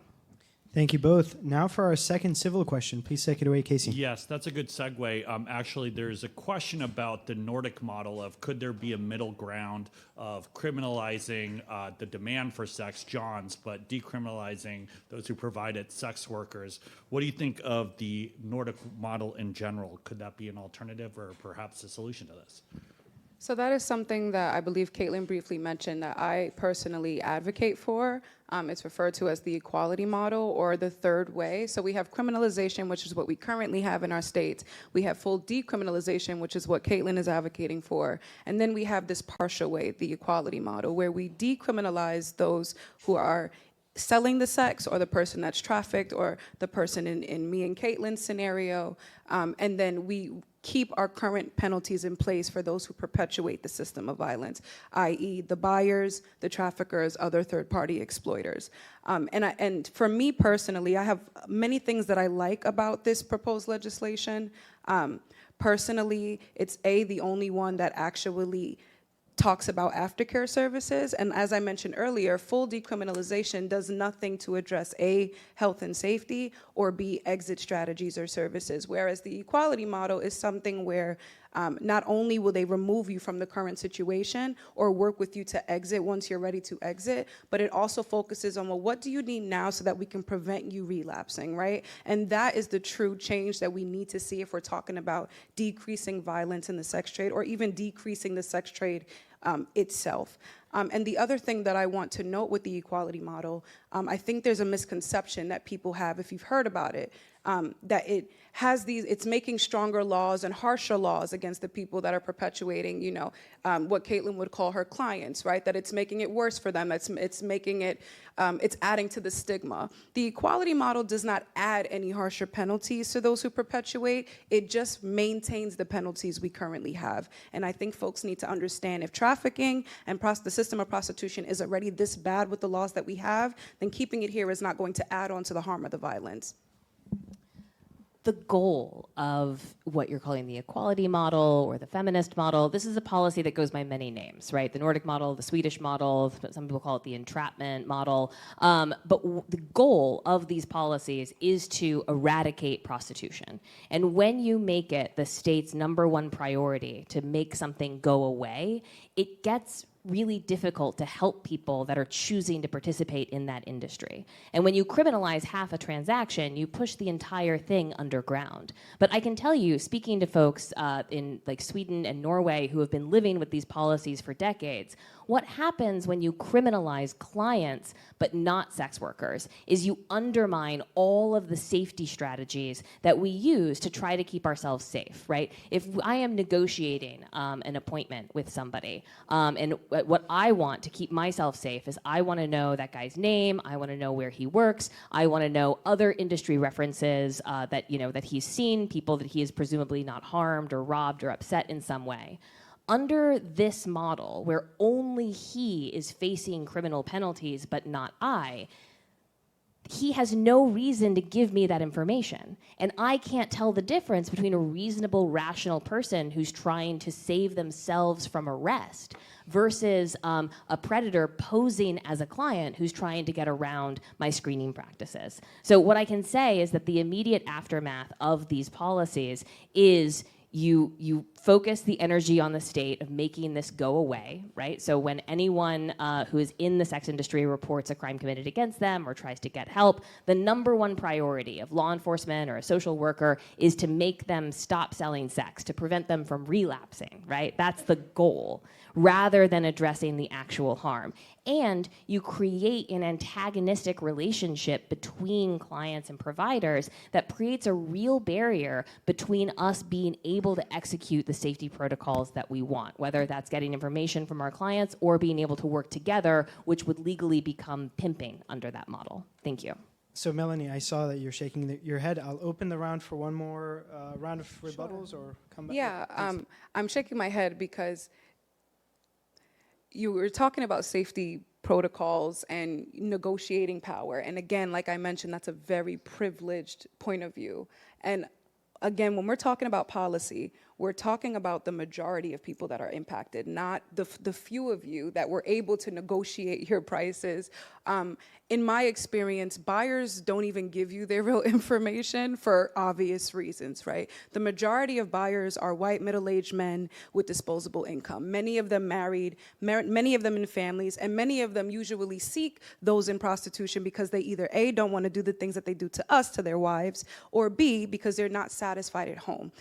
Thank you both. Now for our second civil question. Please take it away, Casey. Yes, that's a good segue. Actually, there's a question about the Nordic model of could there be a middle ground of criminalizing the demand for sex, Johns, but decriminalizing those who provide it, sex workers. What do you think of the Nordic model in general? Could that be an alternative or perhaps a solution to this? So that is something that I believe Kaytlin briefly mentioned that I personally advocate for. It's referred to as the equality model or the third way. So we have criminalization, which is what we currently have in our states. We have full decriminalization, which is what Kaytlin is advocating for. And then we have this partial way, the equality model, where we decriminalize those who are selling the sex or the person that's trafficked or the person in me and Kaytlin's scenario. And then we keep our current penalties in place for those who perpetuate the system of violence, i.e. the buyers, the traffickers, other third-party exploiters. And for me personally, I have many things that I like about this proposed legislation. Personally, it's the only one that actually talks about aftercare services. And as I mentioned earlier, full decriminalization does nothing to address A, health and safety, or B, exit strategies or services. Whereas the equality model is something where not only will they remove you from the current situation or work with you to exit once you're ready to exit, but it also focuses on, well, what do you need now so that we can prevent you relapsing, right? And that is the true change that we need to see if we're talking about decreasing violence in the sex trade or even decreasing the sex trade itself. And the other thing that I want to note with the equality model, I think there's a misconception that people have, if you've heard about it, that it has it's making stronger laws and harsher laws against the people that are perpetuating, what Kaytlin would call her clients, right? That it's making it worse for them. It's making it, it's adding to the stigma. The equality model does not add any harsher penalties to those who perpetuate. It just maintains the penalties we currently have. And I think folks need to understand if trafficking and the system of prostitution is already this bad with the laws that we have, then keeping it here is not going to add on to the harm of the violence. The goal of what you're calling the equality model or the feminist model, this is a policy that goes by many names, right? The Nordic model, the Swedish model, some people call it the entrapment model. But the goal of these policies is to eradicate prostitution. And when you make it the state's #1 priority to make something go away, it gets really difficult to help people that are choosing to participate in that industry. And when you criminalize half a transaction, you push the entire thing underground. But I can tell you, speaking to folks in like Sweden and Norway who have been living with these policies for decades, what happens when you criminalize clients but not sex workers is you undermine all of the safety strategies that we use to try to keep ourselves safe, right? If I am negotiating an appointment with somebody, and what I want to keep myself safe is I want to know that guy's name, I want to know where he works, I want to know other industry references that he's seen, people that he has presumably not harmed or robbed or upset in some way. Under this model, where only he is facing criminal penalties but not I, he has no reason to give me that information. And I can't tell the difference between a reasonable, rational person who's trying to save themselves from arrest versus a predator posing as a client who's trying to get around my screening practices. So what I can say is that the immediate aftermath of these policies is you focus the energy on the state of making this go away, right? So when anyone who is in the sex industry reports a crime committed against them or tries to get help, the #1 priority of law enforcement or a social worker is to make them stop selling sex, to prevent them from relapsing, right? That's the goal, rather than addressing the actual harm. And you create an antagonistic relationship between clients and providers that creates a real barrier between us being able to execute the safety protocols that we want, whether that's getting information from our clients or being able to work together, which would legally become pimping under that model. Thank you. So Melanie, I saw that you're shaking your head. I'll open the round for one more round of rebuttals or come back. Yeah, I'm shaking my head because you were talking about safety protocols and negotiating power. And again, like I mentioned, that's a very privileged point of view. And again, when we're talking about policy, we're talking about the majority of people that are impacted, not the few of you that were able to negotiate your prices. In my experience, buyers don't even give you their real information for obvious reasons, right? The majority of buyers are white, middle-aged men with disposable income. Many of them married, many of them in families, and many of them usually seek those in prostitution because they either A, don't want to do the things that they do to us, to their wives, or B, because they're not satisfied at home.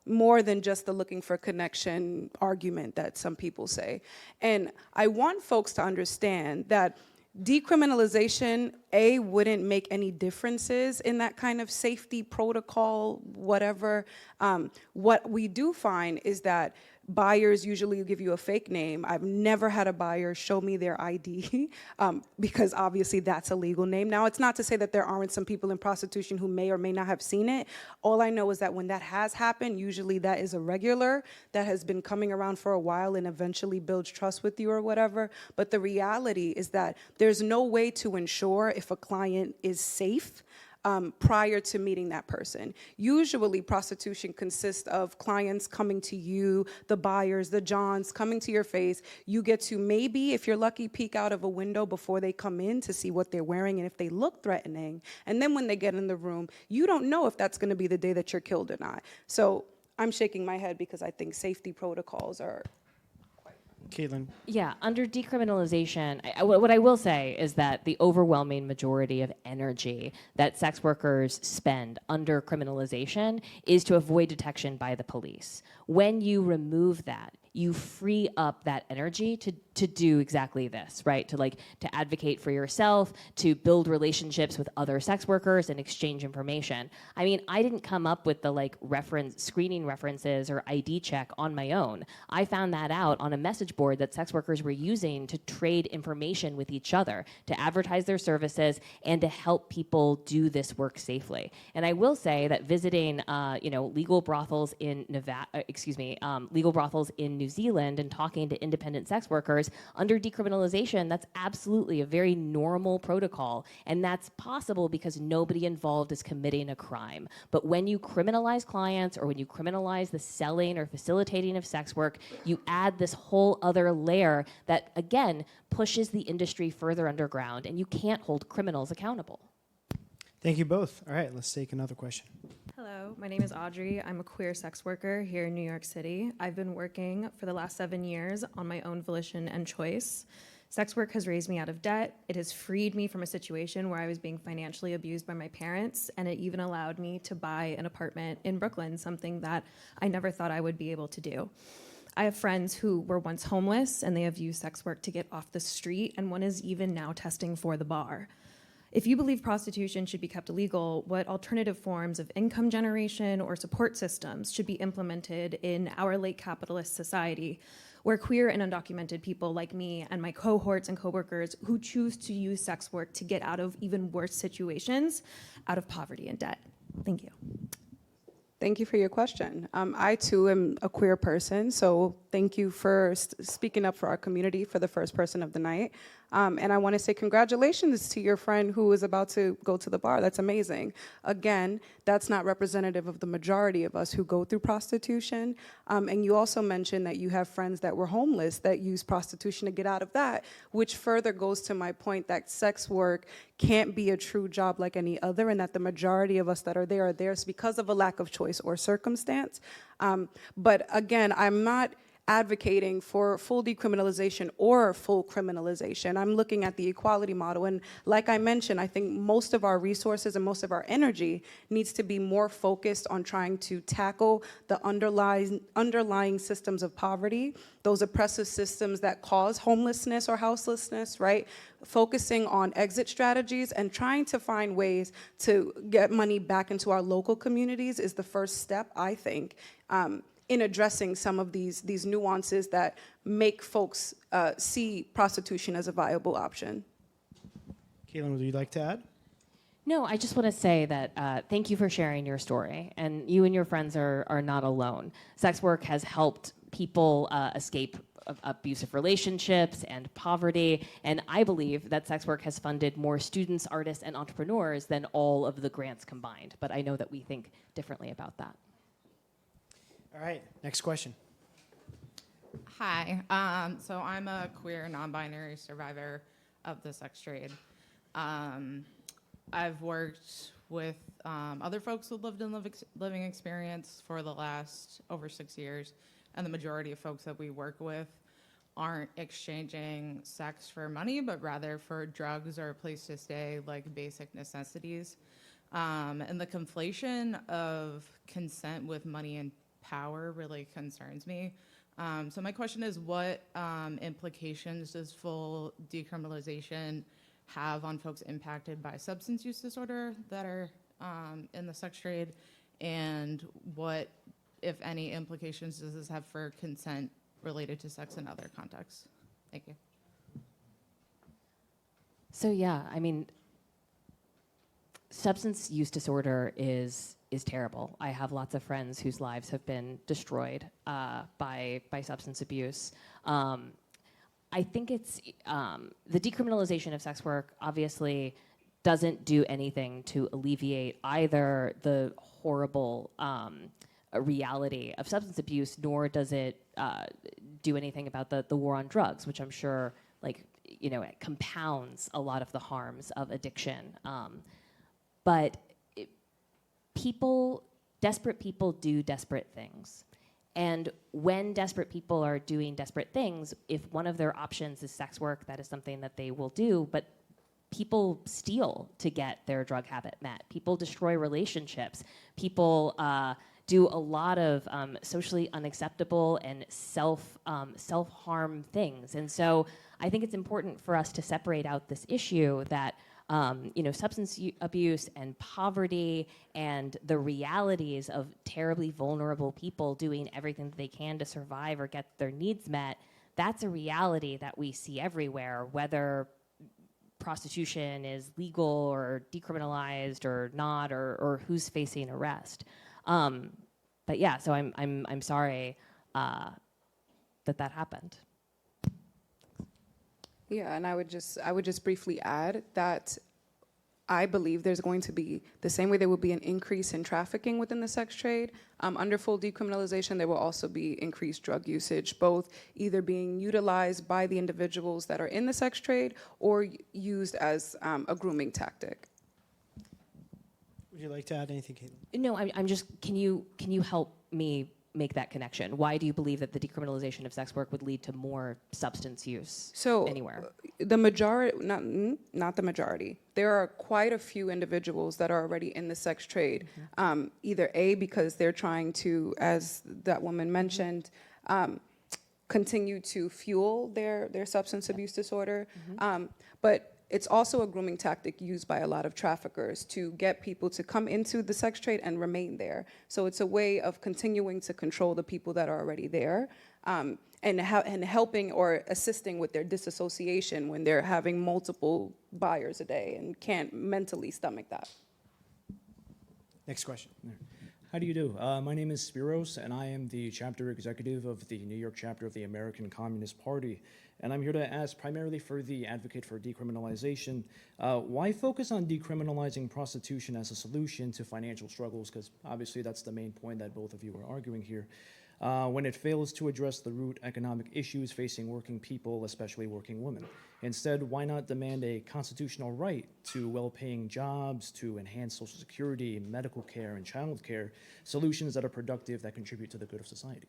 More than just the looking for connection argument that some people say. And I want folks to understand that decriminalization, A, wouldn't make any differences in that kind of safety protocol, whatever. What we do find is that buyers usually give you a fake name. I've never had a buyer show me their ID because obviously that's a legal name. Now, it's not to say that there aren't some people in prostitution who may or may not have seen it. All I know is that when that has happened, usually that is a regular that has been coming around for a while and eventually builds trust with you or whatever. But the reality is that there's no way to ensure if a client is safe prior to meeting that person. Usually prostitution consists of clients coming to you, the buyers, the Johns, coming to your face. You get to maybe, if you're lucky, peek out of a window before they come in to see what they're wearing and if they look threatening. And then when they get in the room, you don't know if that's going to be the day that you're killed or not. So I'm shaking my head because I think safety protocols are... Kaytlin. Yeah, under decriminalization, what I will say is that the overwhelming majority of energy that sex workers spend under criminalization is to avoid detection by the police. When you remove that, you free up that energy to do exactly this, right? To advocate for yourself, to build relationships with other sex workers and exchange information. I mean, I didn't come up with the screening references or ID check on my own. I found that out on a message board that sex workers were using to trade information with each other, to advertise their services, and to help people do this work safely. And I will say that visiting, legal brothels in legal brothels in New Zealand and talking to independent sex workers, under decriminalization, that's absolutely a very normal protocol. And that's possible because nobody involved is committing a crime. But when you criminalize clients or when you criminalize the selling or facilitating of sex work, you add this whole other layer that, again, pushes the industry further underground, and you can't hold criminals accountable. Thank you both. All right, let's take another question. Hello, my name is Audrey. I'm a queer sex worker here in New York City. I've been working for the last 7 years on my own volition and choice. Sex work has raised me out of debt. It has freed me from a situation where I was being financially abused by my parents, and it even allowed me to buy an apartment in Brooklyn, something that I never thought I would be able to do. I have friends who were once homeless, and they have used sex work to get off the street, and one is even now testing for the bar. If you believe prostitution should be kept illegal, what alternative forms of income generation or support systems should be implemented in our late capitalist society, where queer and undocumented people like me and my cohorts and coworkers who choose to use sex work to get out of even worse situations, out of poverty and debt? Thank you. Thank you for your question. I, too, am a queer person, so thank you for speaking up for our community for the first person of the night. And I want to say congratulations to your friend who is about to go to the bar. That's amazing. Again, that's not representative of the majority of us who go through prostitution. And you also mentioned that you have friends that were homeless that use prostitution to get out of that, which further goes to my point that sex work can't be a true job like any other, and that the majority of us that are there because of a lack of choice or circumstance. But again, I'm not advocating for full decriminalization or full criminalization. I'm looking at the equality model. And like I mentioned, I think most of our resources and most of our energy needs to be more focused on trying to tackle the underlying systems of poverty, those oppressive systems that cause homelessness or houselessness, right? Focusing on exit strategies and trying to find ways to get money back into our local communities is the first step, I think, in addressing some of these nuances that make folks see prostitution as a viable option. Kaytlin, would you like to add? No, I just want to say that thank you for sharing your story. And you and your friends are not alone. Sex work has helped people escape abusive relationships and poverty. And I believe that sex work has funded more students, artists, and entrepreneurs than all of the grants combined. But I know that we think differently about that. All right, next question. Hi, so I'm a queer, non-binary survivor of the sex trade. I've worked with other folks with lived and living experience for the last over 6 years, and the majority of folks that we work with aren't exchanging sex for money, but rather for drugs or a place to stay, like basic necessities. And the conflation of consent with money and power really concerns me. So my question is, what implications does full decriminalization have on folks impacted by substance use disorder that are in the sex trade? And what, if any, implications does this have for consent related to sex in other contexts? Thank you. So yeah, I mean, substance use disorder is terrible. I have lots of friends whose lives have been destroyed by substance abuse. I think it's the decriminalization of sex work obviously doesn't do anything to alleviate either the horrible reality of substance abuse, nor does it do anything about the war on drugs, which I'm sure, it compounds a lot of the harms of addiction. But desperate people do desperate things. And when desperate people are doing desperate things, if one of their options is sex work, that is something that they will do. But people steal to get their drug habit met. People destroy relationships. People do a lot of socially unacceptable and self-harm things. And so I think it's important for us to separate out this issue that substance abuse and poverty and the realities of terribly vulnerable people doing everything that they can to survive or get their needs met, that's a reality that we see everywhere, whether prostitution is legal or decriminalized or not, or who's facing arrest. But yeah, so I'm sorry that happened. Yeah, and I would just briefly add that I believe there's going to be, the same way there will be an increase in trafficking within the sex trade, under full decriminalization, there will also be increased drug usage, both either being utilized by the individuals that are in the sex trade or used as a grooming tactic. Would you like to add anything, Kaytlin? No, I'm just, can you help me make that connection? Why do you believe that the decriminalization of sex work would lead to more substance use anywhere? The majority, not the majority. There are quite a few individuals that are already in the sex trade, either A, because they're trying to, as that woman mentioned, continue to fuel their substance abuse disorder, but it's also a grooming tactic used by a lot of traffickers to get people to come into the sex trade and remain there. So it's a way of continuing to control the people that are already there, and helping or assisting with their disassociation when they're having multiple buyers a day and can't mentally stomach that. Next question. How do you do? My name is Spiros, and I am the chapter executive of the New York chapter of the American Communist Party. And I'm here to ask primarily for the advocate for decriminalization, why focus on decriminalizing prostitution as a solution to financial struggles? Because obviously that's the main point that both of you are arguing here. When it fails to address the root economic issues facing working people, especially working women. Instead, why not demand a constitutional right to well-paying jobs, to enhance Social Security, medical care, and child care, solutions that are productive, that contribute to the good of society?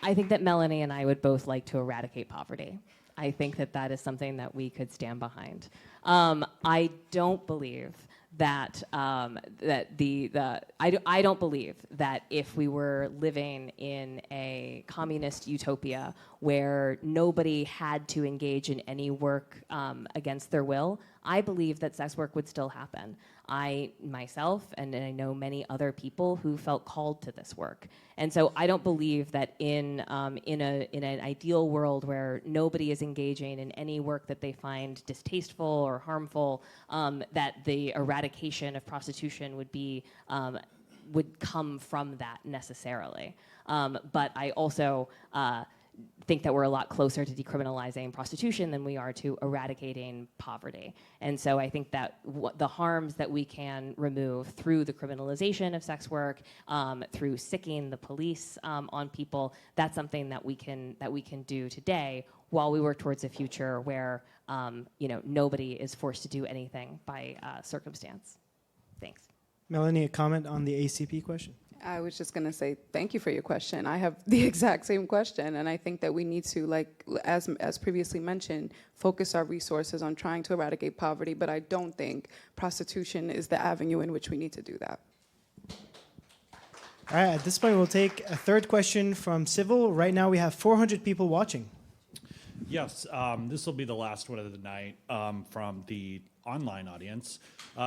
I think that Melanie and I would both like to eradicate poverty. I think that is something that we could stand behind. I don't believe that I don't believe that if we were living in a communist utopia where nobody had to engage in any work against their will, I believe that sex work would still happen. I myself and I know many other people who felt called to this work, and so I don't believe that in an ideal world where nobody is engaging in any work that they find distasteful or harmful, that the eradication of prostitution would come from that necessarily. But I also think that we're a lot closer to decriminalizing prostitution than we are to eradicating poverty. And so I think that the harms that we can remove through the criminalization of sex work, through sicking the police on people, that's something that we can do today while we work towards a future where nobody is forced to do anything by circumstance. Thanks. Melanie, a comment on the ACP question? I was just going to say thank you for your question. I have the exact same question, and I think that we need to, as previously mentioned, focus our resources on trying to eradicate poverty, but I don't think prostitution is the avenue in which we need to do that. All right, at this point, we'll take a third question from Civil. Right now, we have 400 people watching. Yes, this will be the last one of the night from the online audience.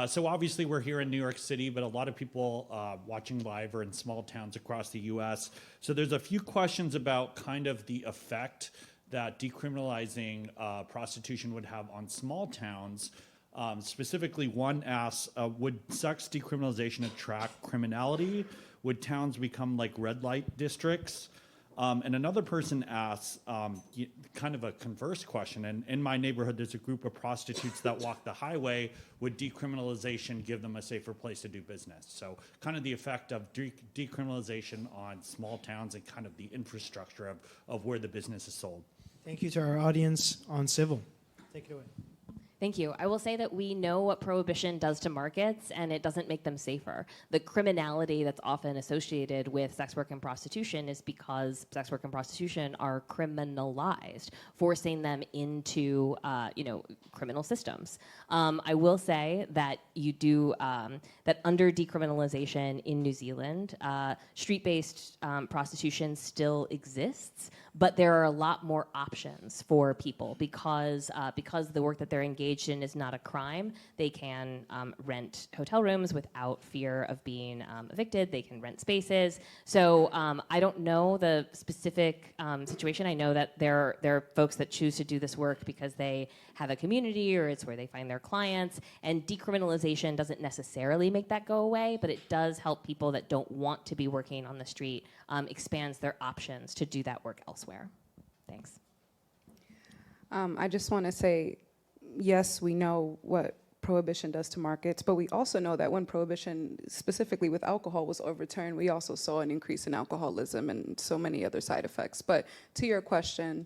So obviously we're here in New York City, but a lot of people watching live are in small towns across the US. So there's a few questions about kind of the effect that decriminalizing prostitution would have on small towns. Specifically, one asks, would sex decriminalization attract criminality? Would towns become like red light districts? And another person asks kind of a converse question. And in my neighborhood, there's a group of prostitutes that walk the highway. Would decriminalization give them a safer place to do business? So kind of the effect of decriminalization on small towns and kind of the infrastructure of where the business is sold. Thank you to our audience on civil. Take it away. Thank you. I will say that we know what prohibition does to markets, and it doesn't make them safer. The criminality that's often associated with sex work and prostitution is because sex work and prostitution are criminalized, forcing them into, criminal systems. I will say that you do that under decriminalization in New Zealand, street-based prostitution still exists, but there are a lot more options for people because the work that they're engaged in is not a crime. They can rent hotel rooms without fear of being evicted. They can rent spaces. So I don't know the specific situation. I know that there are folks that choose to do this work because they have a community or it's where they find their clients. And decriminalization doesn't necessarily make that go away, but it does help people that don't want to be working on the street, expands their options to do that work elsewhere. Thanks. I just want to say, yes, we know what prohibition does to markets, but we also know that when prohibition, specifically with alcohol, was overturned, we also saw an increase in alcoholism and so many other side effects. But to your question,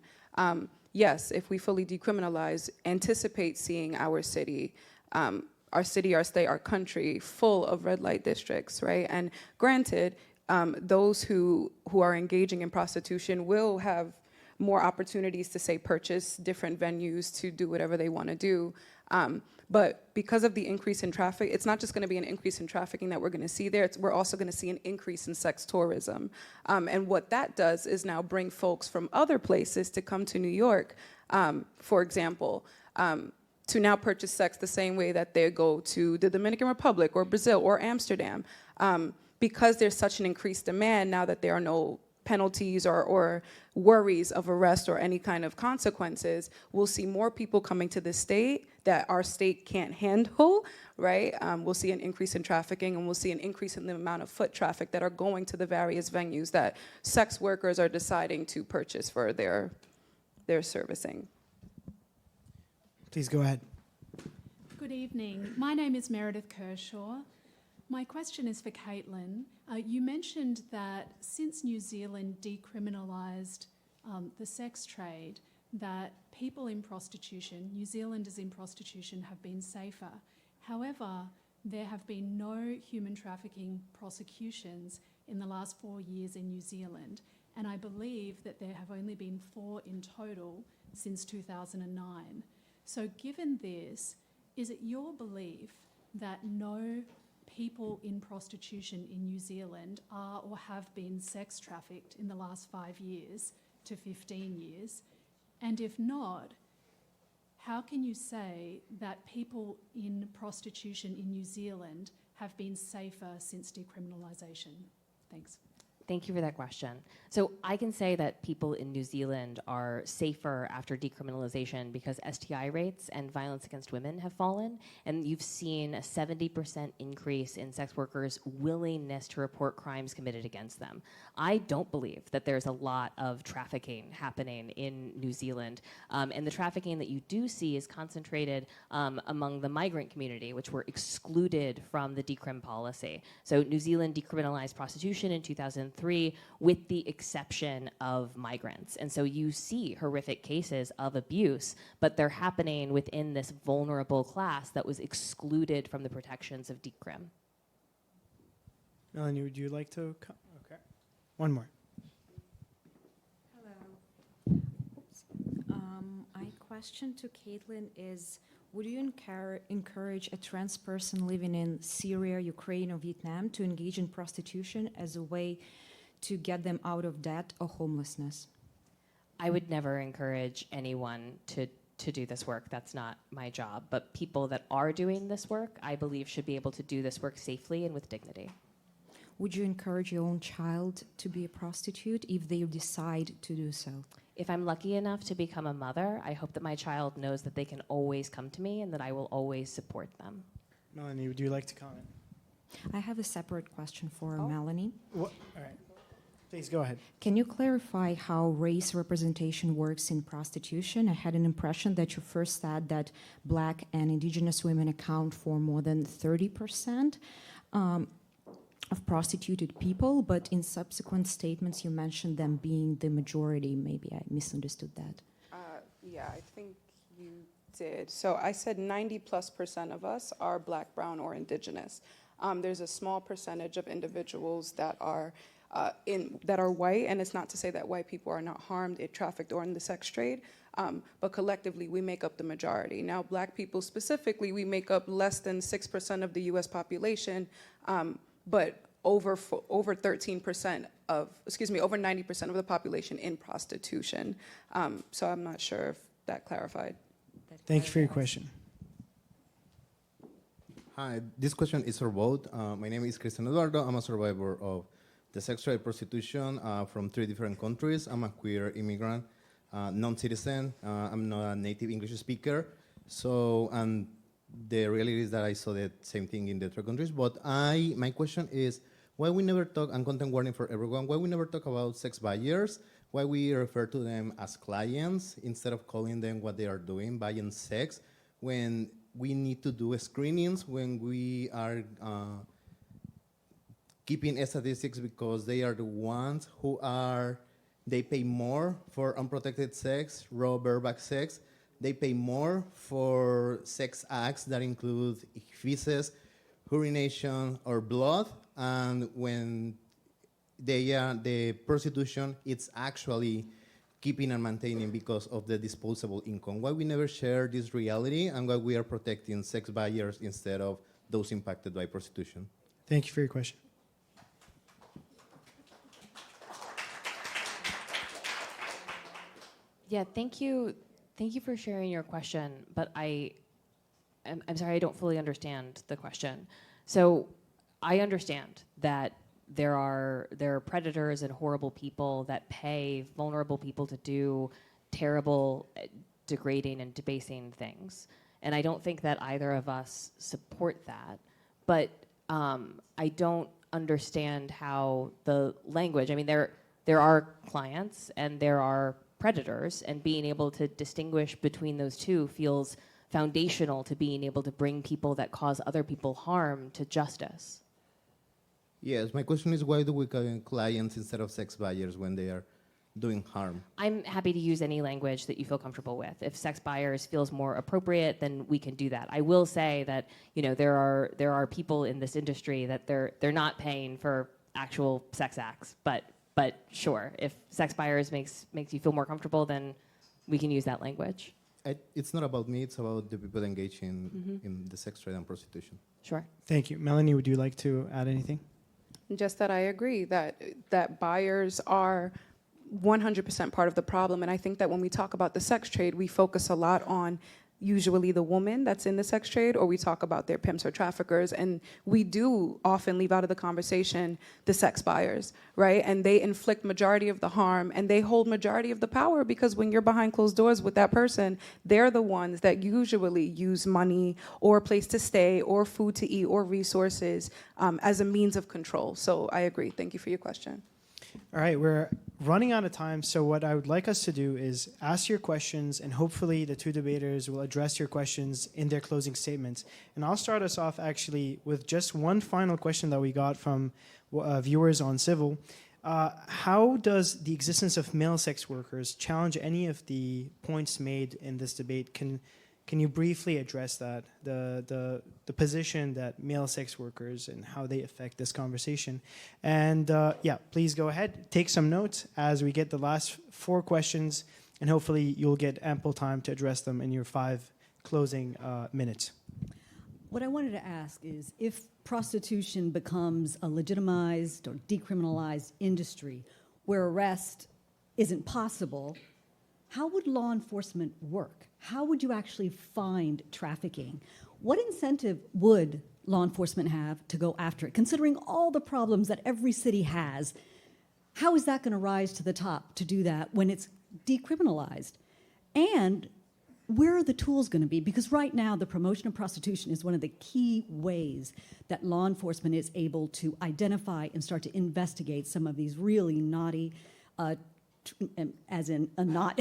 yes, if we fully decriminalize, anticipate seeing our city, our state, our country full of red light districts, right? And granted, those who are engaging in prostitution will have more opportunities to, say, purchase different venues to do whatever they want to do. But because of the increase in traffic, it's not just going to be an increase in trafficking that we're going to see there. We're also going to see an increase in sex tourism. And what that does is now bring folks from other places to come to New York, for example, to now purchase sex the same way that they go to the Dominican Republic or Brazil or Amsterdam. Because there's such an increased demand now that there are no penalties or worries of arrest or any kind of consequences, we'll see more people coming to the state that our state can't handle, right? We'll see an increase in trafficking, and we'll see an increase in the amount of foot traffic that are going to the various venues that sex workers are deciding to purchase for their servicing. Please go ahead. Good evening. My name is Meredith Kershaw. My question is for Kaytlin. You mentioned that since New Zealand decriminalised the sex trade, that people in prostitution, New Zealanders in prostitution, have been safer. However, there have been no human trafficking prosecutions in the last 4 years in New Zealand, and I believe that there have only been 4 in total since 2009. So given this, is it your belief that no people in prostitution in New Zealand are or have been sex trafficked in the last 5 years to 15 years? And if not, how can you say that people in prostitution in New Zealand have been safer since decriminalisation? Thanks. Thank you for that question. So I can say that people in New Zealand are safer after decriminalization because STI rates and violence against women have fallen, and you've seen a 70% increase in sex workers' willingness to report crimes committed against them. I don't believe that there's a lot of trafficking happening in New Zealand, and the trafficking that you do see is concentrated among the migrant community, which were excluded from the decrim policy. So New Zealand decriminalized prostitution in 2003 with the exception of migrants. And so you see horrific cases of abuse, but they're happening within this vulnerable class that was excluded from the protections of decrim. Melanie, would you like to come? Okay. One more. Hello. My question to Kaytlin is, would you encourage a trans person living in Syria, Ukraine, or Vietnam to engage in prostitution as a way to get them out of debt or homelessness? I would never encourage anyone to do this work. That's not my job. But people that are doing this work, I believe, should be able to do this work safely and with dignity. Would you encourage your own child to be a prostitute if they decide to do so? If I'm lucky enough to become a mother, I hope that my child knows that they can always come to me and that I will always support them. Melanie, would you like to comment? I have a separate question for Melanie. All right. Please go ahead. Can you clarify how race representation works in prostitution? I had an impression that you first said that Black and Indigenous women account for more than 30% of prostituted people, but in subsequent statements you mentioned them being the majority. Maybe I misunderstood that. Yeah, I think you did. So I said 90+% of us are Black, Brown, or Indigenous. There's a small percentage of individuals that are white, and it's not to say that white people are not harmed, trafficked, or in the sex trade, but collectively we make up the majority. Now, Black people specifically, we make up less than 6% of the U.S. population, but over 13% of, over 90% of the population in prostitution. So I'm not sure if that clarified. Thank you for your question. Hi, this question is for both. My name is Cristian Eduardo. I'm a survivor of the sex trade prostitution from 3 different countries. I'm a queer immigrant, non-citizen. I'm not a native English speaker. So, and the reality is that I saw the same thing in the 3 countries. But my question is, why we never talk, and content warning for everyone, why we never talk about sex buyers, why we refer to them as clients instead of calling them what they are doing, buying sex, when we need to do screenings, when we are keeping statistics because they are the ones who they pay more for unprotected sex, raw bareback sex. They pay more for sex acts that include feces, urination, or blood. And when the prostitution, it's actually keeping and maintaining because of the disposable income. Why we never share this reality and why we are protecting sex buyers instead of those impacted by prostitution? Thank you for your question. Yeah, thank you. Thank you for sharing your question, but I'm sorry, I don't fully understand the question. So I understand that there are predators and horrible people that pay vulnerable people to do terrible, degrading, and debasing things. And I don't think that either of us support that. But I don't understand how the language, I mean, there are clients and there are predators, and being able to distinguish between those two feels foundational to being able to bring people that cause other people harm to justice. Yes, my question is, why do we call them clients instead of sex buyers when they are doing harm? I'm happy to use any language that you feel comfortable with. If sex buyers feels more appropriate, then we can do that. I will say that, you know, there are people in this industry that they're not paying for actual sex acts, but sure, if sex buyers makes you feel more comfortable, then we can use that language. It's not about me, it's about the people engaged in the sex trade and prostitution. Sure. Thank you. Melanie, would you like to add anything? Just that I agree that buyers are 100% part of the problem. And I think that when we talk about the sex trade, we focus a lot on usually the woman that's in the sex trade, or we talk about their pimps or traffickers, and we do often leave out of the conversation the sex buyers, right? And they inflict majority of the harm, and they hold majority of the power, because when you're behind closed doors with that person, they're the ones that usually use money or a place to stay or food to eat or resources as a means of control. So I agree. Thank you for your question. All right, we're running out of time, so what I would like us to do is ask your questions, and hopefully the 2 debaters will address your questions in their closing statements. And I'll start us off actually with just one final question that we got from viewers on Civil. How does the existence of male sex workers challenge any of the points made in this debate? Can you briefly address that, the position that male sex workers and how they affect this conversation? And yeah, please go ahead, take some notes as we get the last 4 questions, and hopefully you'll get ample time to address them in your 5 closing minutes. What I wanted to ask is, if prostitution becomes a legitimized or decriminalized industry where arrest isn't possible, how would law enforcement work? How would you actually find trafficking? What incentive would law enforcement have to go after it? Considering all the problems that every city has, how is that going to rise to the top to do that when it's decriminalized? And where are the tools going to be? Because right now, the promotion of prostitution is one of the key ways that law enforcement is able to identify and start to investigate some of these really naughty, as in a not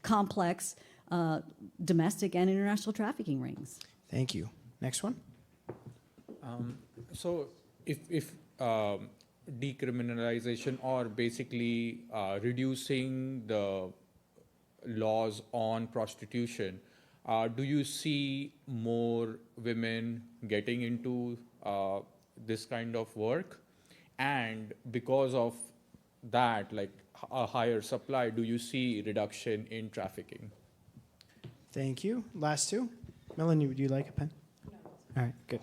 complex, domestic and international trafficking rings. Thank you. Next one. So if decriminalization or basically reducing the laws on prostitution, do you see more women getting into this kind of work? And because of that, like a higher supply, do you see reduction in trafficking? Thank you. Last two. Melanie, would you like a pen? No. All right, good.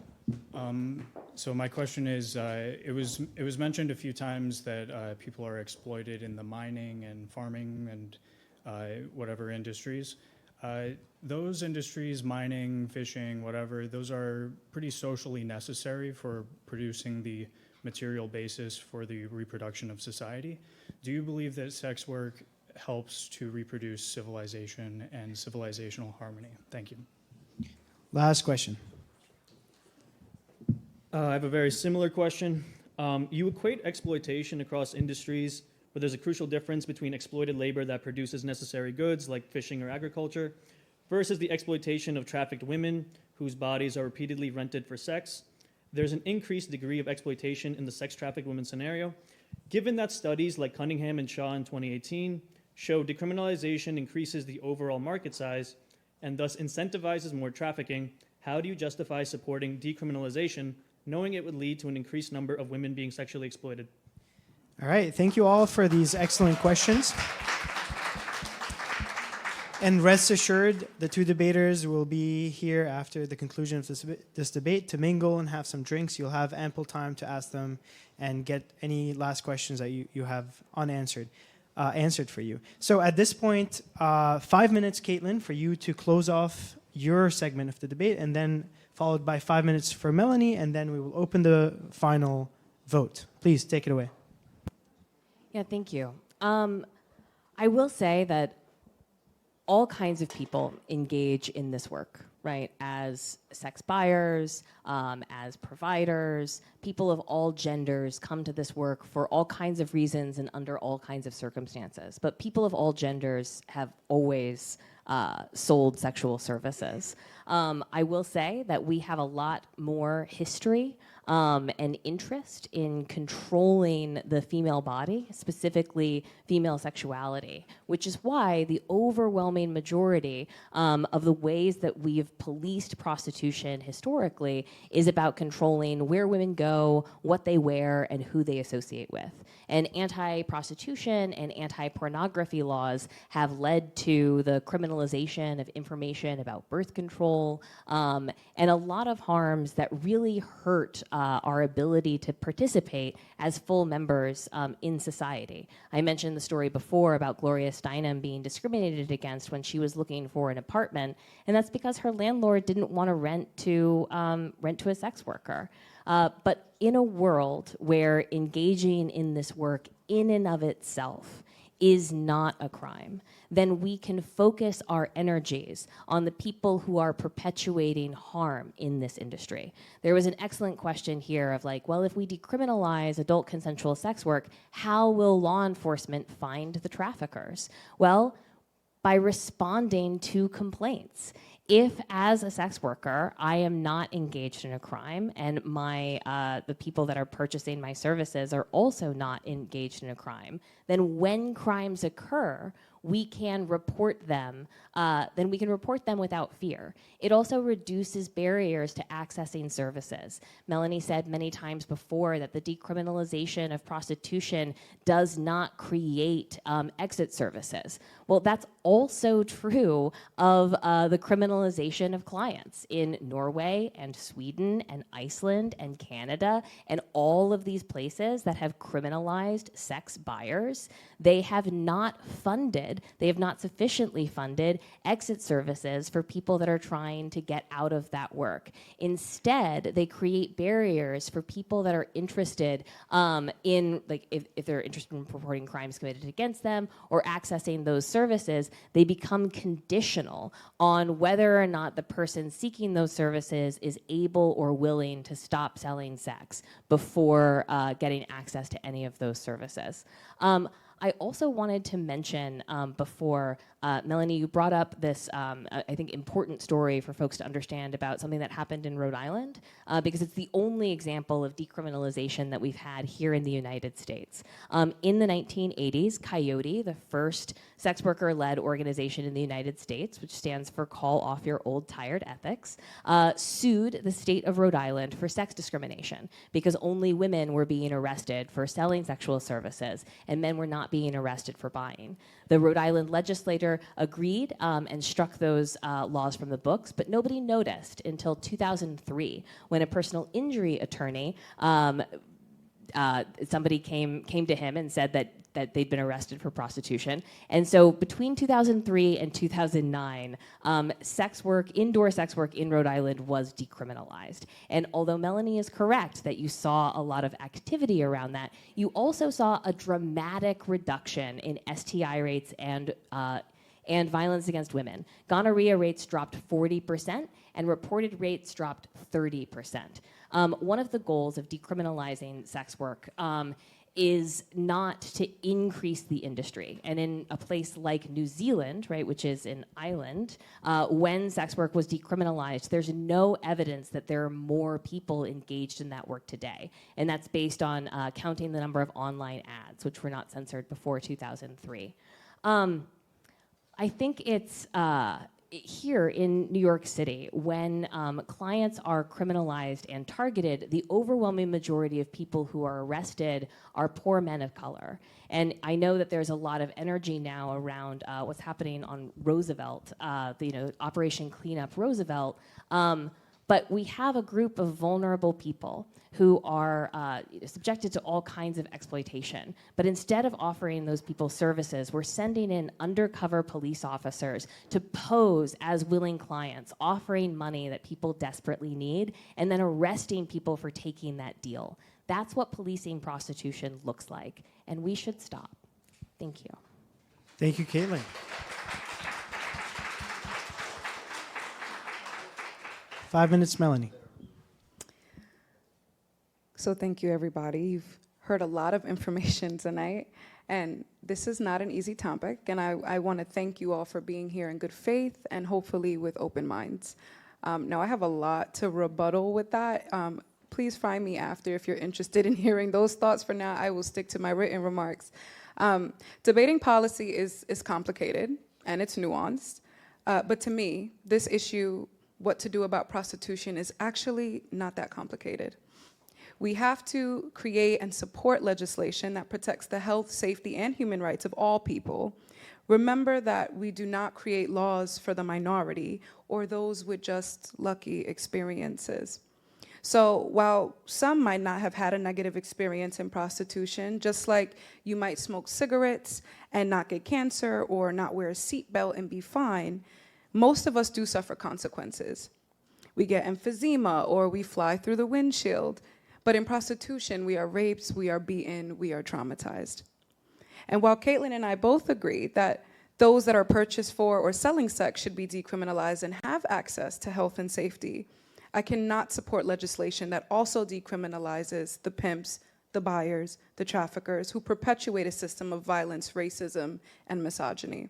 So my question is, it was mentioned a few times that people are exploited in the mining and farming and whatever industries. Those industries, mining, fishing, whatever, those are pretty socially necessary for producing the material basis for the reproduction of society. Do you believe that sex work helps to reproduce civilization and civilizational harmony? Thank you. Last question. I have a very similar question. You equate exploitation across industries where there's a crucial difference between exploited labor that produces necessary goods like fishing or agriculture versus the exploitation of trafficked women whose bodies are repeatedly rented for sex. There's an increased degree of exploitation in the sex trafficked women scenario. Given that studies like Cunningham and Shaw in 2018 show decriminalization increases the overall market size and thus incentivizes more trafficking, how do you justify supporting decriminalization knowing it would lead to an increased number of women being sexually exploited? All right, thank you all for these excellent questions. And rest assured, the two debaters will be here after the conclusion of this debate to mingle and have some drinks. You'll have ample time to ask them and get any last questions that you have unanswered, answered for you. So at this point, 5 minutes, Kaytlin, for you to close off your segment of the debate, and then followed by 5 minutes for Melanie, and then we will open the final vote. Please take it away. Yeah, thank you. I will say that all kinds of people engage in this work, right? As sex buyers, as providers, people of all genders come to this work for all kinds of reasons and under all kinds of circumstances. But people of all genders have always sold sexual services. I will say that we have a lot more history and interest in controlling the female body, specifically female sexuality, which is why the overwhelming majority of the ways that we've policed prostitution historically is about controlling where women go, what they wear, and who they associate with. And anti-prostitution and anti-pornography laws have led to the criminalization of information about birth control and a lot of harms that really hurt our ability to participate as full members in society. I mentioned the story before about Gloria Steinem being discriminated against when she was looking for an apartment, and that's because her landlord didn't want to rent to a sex worker. But in a world where engaging in this work in and of itself is not a crime, then we can focus our energies on the people who are perpetuating harm in this industry. There was an excellent question here of like, well, if we decriminalize adult consensual sex work, how will law enforcement find the traffickers? Well, by responding to complaints. If, as a sex worker, I am not engaged in a crime and the people that are purchasing my services are also not engaged in a crime, then when crimes occur, we can report them, without fear. It also reduces barriers to accessing services. Melanie said many times before that the decriminalization of prostitution does not create exit services. Well, that's also true of the criminalization of clients in Norway and Sweden and Iceland and Canada and all of these places that have criminalized sex buyers. They have not funded funded, they have not sufficiently funded exit services for people that are trying to get out of that work. Instead, they create barriers for people that are interested in, like, if they're interested in reporting crimes committed against them or accessing those services, they become conditional on whether or not the person seeking those services is able or willing to stop selling sex before getting access to any of those services. I also wanted to mention before, Melanie, you brought up this, I think, important story for folks to understand about something that happened in Rhode Island, because it's the only example of decriminalization that we've had here in the United States. In the 1980s, Coyote, the first sex worker-led organization in the United States, which stands for Call Off Your Old Tired Ethics, sued the state of Rhode Island for sex discrimination because only women were being arrested for selling sexual services and men were not being arrested for buying. The Rhode Island legislature agreed and struck those laws from the books, but nobody noticed until 2003 when a personal injury attorney, somebody came to him and said that they'd been arrested for prostitution. And so between 2003 and 2009, indoor sex work in Rhode Island was decriminalized. And although Melanie is correct that you saw a lot of activity around that, you also saw a dramatic reduction in STI rates and violence against women. Gonorrhea rates dropped 40% and reported rates dropped 30%. One of the goals of decriminalizing sex work is not to increase the industry. And in a place like New Zealand, right, which is an island, when sex work was decriminalized, there's no evidence that there are more people engaged in that work today. And that's based on counting the number of online ads, which were not censored before 2003. I think it's here in New York City, when clients are criminalized and targeted, the overwhelming majority of people who are arrested are poor men of color. And I know that there's a lot of energy now around what's happening on Roosevelt, Operation Cleanup Roosevelt. But we have a group of vulnerable people who are subjected to all kinds of exploitation. But instead of offering those people services, we're sending in undercover police officers to pose as willing clients, offering money that people desperately need, and then arresting people for taking that deal. That's what policing prostitution looks like, and we should stop. Thank you. Thank you, Kaytlin. Five minutes, Melanie. So thank you, everybody. You've heard a lot of information tonight, and this is not an easy topic, and I want to thank you all for being here in good faith and hopefully with open minds. Now, I have a lot to rebuttal with that. Please find me after if you're interested in hearing those thoughts. For now, I will stick to my written remarks. Debating policy is complicated, and it's nuanced, but to me, this issue, what to do about prostitution, is actually not that complicated. We have to create and support legislation that protects the health, safety, and human rights of all people. Remember that we do not create laws for the minority or those with just lucky experiences. So while some might not have had a negative experience in prostitution, just like you might smoke cigarettes and not get cancer or not wear a seatbelt and be fine, most of us do suffer consequences. We get emphysema or we fly through the windshield. But in prostitution, we are raped, we are beaten, we are traumatized. And while Kaytlin and I both agree that those that are purchased for or selling sex should be decriminalized and have access to health and safety, I cannot support legislation that also decriminalizes the pimps, the buyers, the traffickers who perpetuate a system of violence, racism, and misogyny.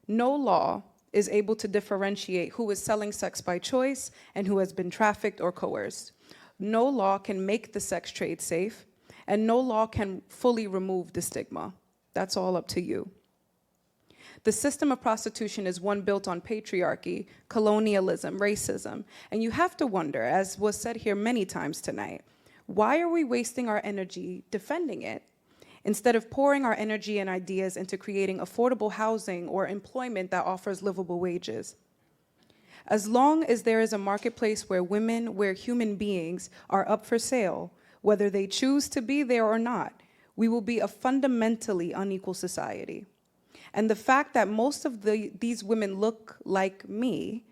No law is able to differentiate who is selling sex by choice and who has been trafficked or coerced. No law can make the sex trade safe, and no law can fully remove the stigma. That's all up to you. The system of prostitution is one built on patriarchy, colonialism, racism, and you have to wonder, as was said here many times tonight, why are we wasting our energy defending it instead of pouring our energy and ideas into creating affordable housing or employment that offers livable wages? As long as there is a marketplace where women, where human beings are up for sale, whether they choose to be there or not, we will be a fundamentally unequal society. And the fact that most of these women look like me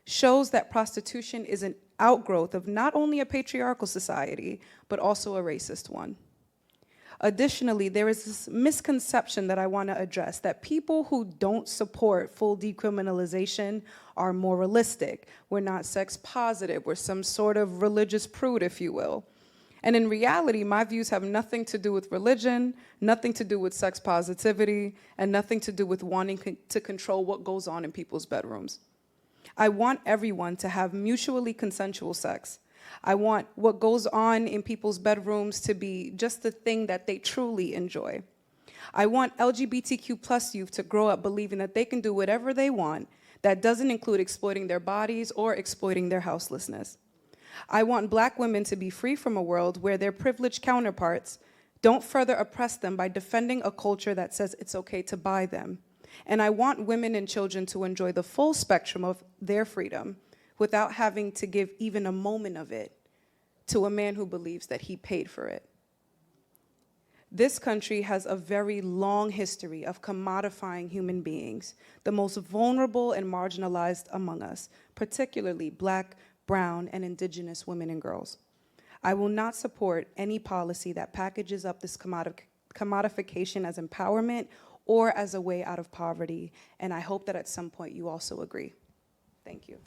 shows that prostitution is an outgrowth of not only a patriarchal society, but also a racist one. Additionally, there is this misconception that I want to address, that people who don't support full decriminalization are moralistic. We're not sex positive. We're some sort of religious prude, if you will. And in reality, my views have nothing to do with religion, nothing to do with sex positivity, and nothing to do with wanting to control what goes on in people's bedrooms. I want everyone to have mutually consensual sex. I want what goes on in people's bedrooms to be just the thing that they truly enjoy. I want LGBTQ+ youth to grow up believing that they can do whatever they want that doesn't include exploiting their bodies or exploiting their houselessness. I want Black women to be free from a world where their privileged counterparts don't further oppress them by defending a culture that says it's okay to buy them. And I want women and children to enjoy the full spectrum of their freedom without having to give even a moment of it to a man who believes that he paid for it. This country has a very long history of commodifying human beings, the most vulnerable and marginalized among us, particularly Black, brown, and indigenous women and girls. I will not support any policy that packages up this commodification as empowerment or as a way out of poverty, and I hope that at some point you also agree. Thank you.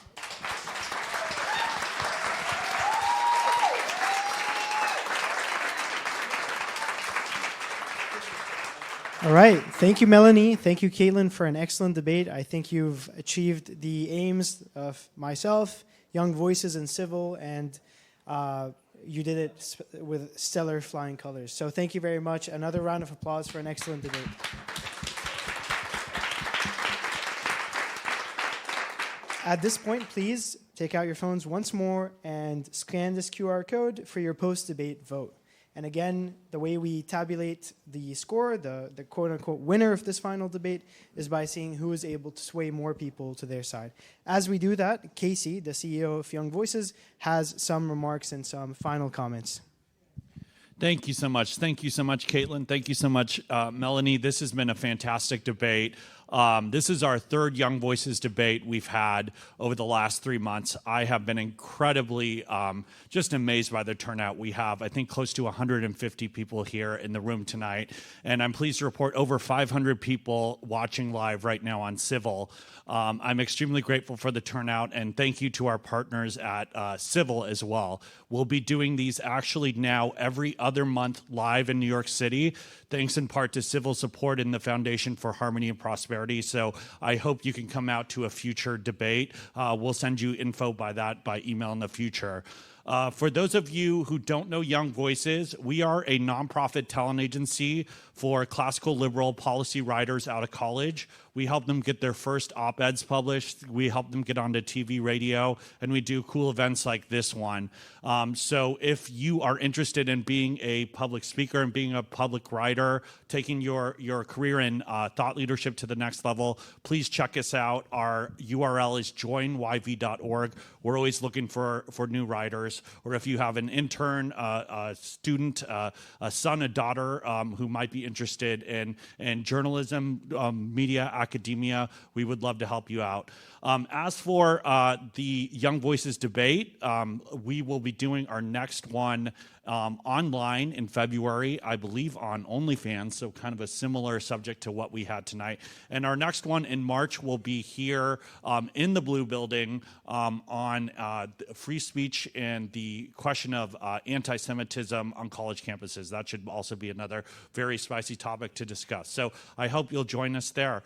All right. Thank you, Melanie. Thank you, Kaytlin, for an excellent debate. I think you've achieved the aims of myself, Young Voices in Civil, and you did it with stellar flying colors. So thank you very much. Another round of applause for an excellent debate. At this point, please take out your phones once more and scan this QR code for your post-debate vote. And again, the way we tabulate the score, the quote-unquote winner of this final debate, is by seeing who is able to sway more people to their side. As we do that, Casey, the CEO of Young Voices, has some remarks and some final comments. Thank you so much. Thank you so much, Kaytlin. Thank you so much, Melanie. This has been a fantastic debate. This is our third Young Voices debate we've had over the last 3 months. I have been incredibly just amazed by the turnout. We have, I think, close to 150 people here in the room tonight, and I'm pleased to report over 500 people watching live right now on Civil. I'm extremely grateful for the turnout, and thank you to our partners at Civil as well. We'll be doing these actually now every other month live in New York City, thanks in part to Civil support in the Foundation for Harmony and Prosperity. So I hope you can come out to a future debate. We'll send you info by email in the future. For those of you who don't know Young Voices, we are a nonprofit talent agency for classical liberal policy writers out of college. We help them get their first op-eds published. We help them get onto TV, radio, and we do cool events like this one. So if you are interested in being a public speaker and being a public writer, taking your career in thought leadership to the next level, please check us out. Our URL is joinyv.org. We're always looking for new writers. Or if you have an intern, a student, a son, a daughter who might be interested in journalism, media, academia, we would love to help you out. As for the Young Voices debate, we will be doing our next one online in February, I believe on OnlyFans, so kind of a similar subject to what we had tonight. And our next one in March will be here in the Blue Building on free speech and the question of anti-Semitism on college campuses. That should also be another very spicy topic to discuss. So I hope you'll join us there.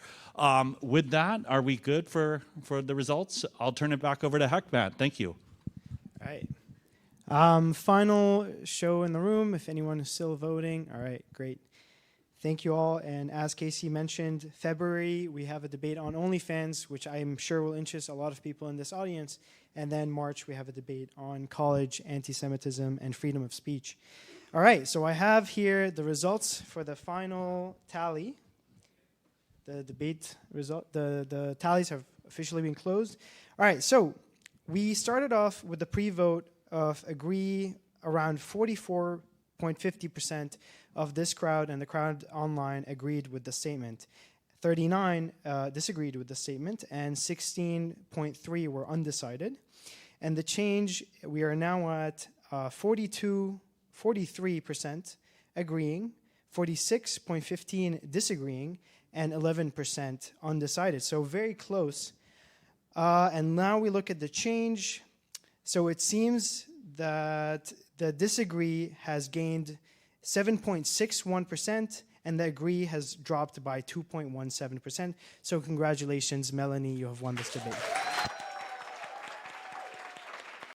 With that, are we good for the results? I'll turn it back over to Hekmat. Thank you. All right. Final show in the room, if anyone is still voting. All right, great. Thank you all. And as Casey mentioned, February, we have a debate on OnlyFans, which I'm sure will interest a lot of people in this audience. And then March, we have a debate on college, anti-Semitism, and freedom of speech. All right, so I have here the results for the final tally. The debate result, the tallies have officially been closed. All right, so we started off with the pre-vote of agree around 44.50% of this crowd and the crowd online agreed with the statement. 39 disagreed with the statement, and 16.3 were undecided. And the change, we are now at 43% agreeing, 46.15 disagreeing, and 11% undecided. So very close. And now we look at the change. So it seems that the disagree has gained 7.61%, and the agree has dropped by 2.17%. So congratulations, Melanie, you have won this debate.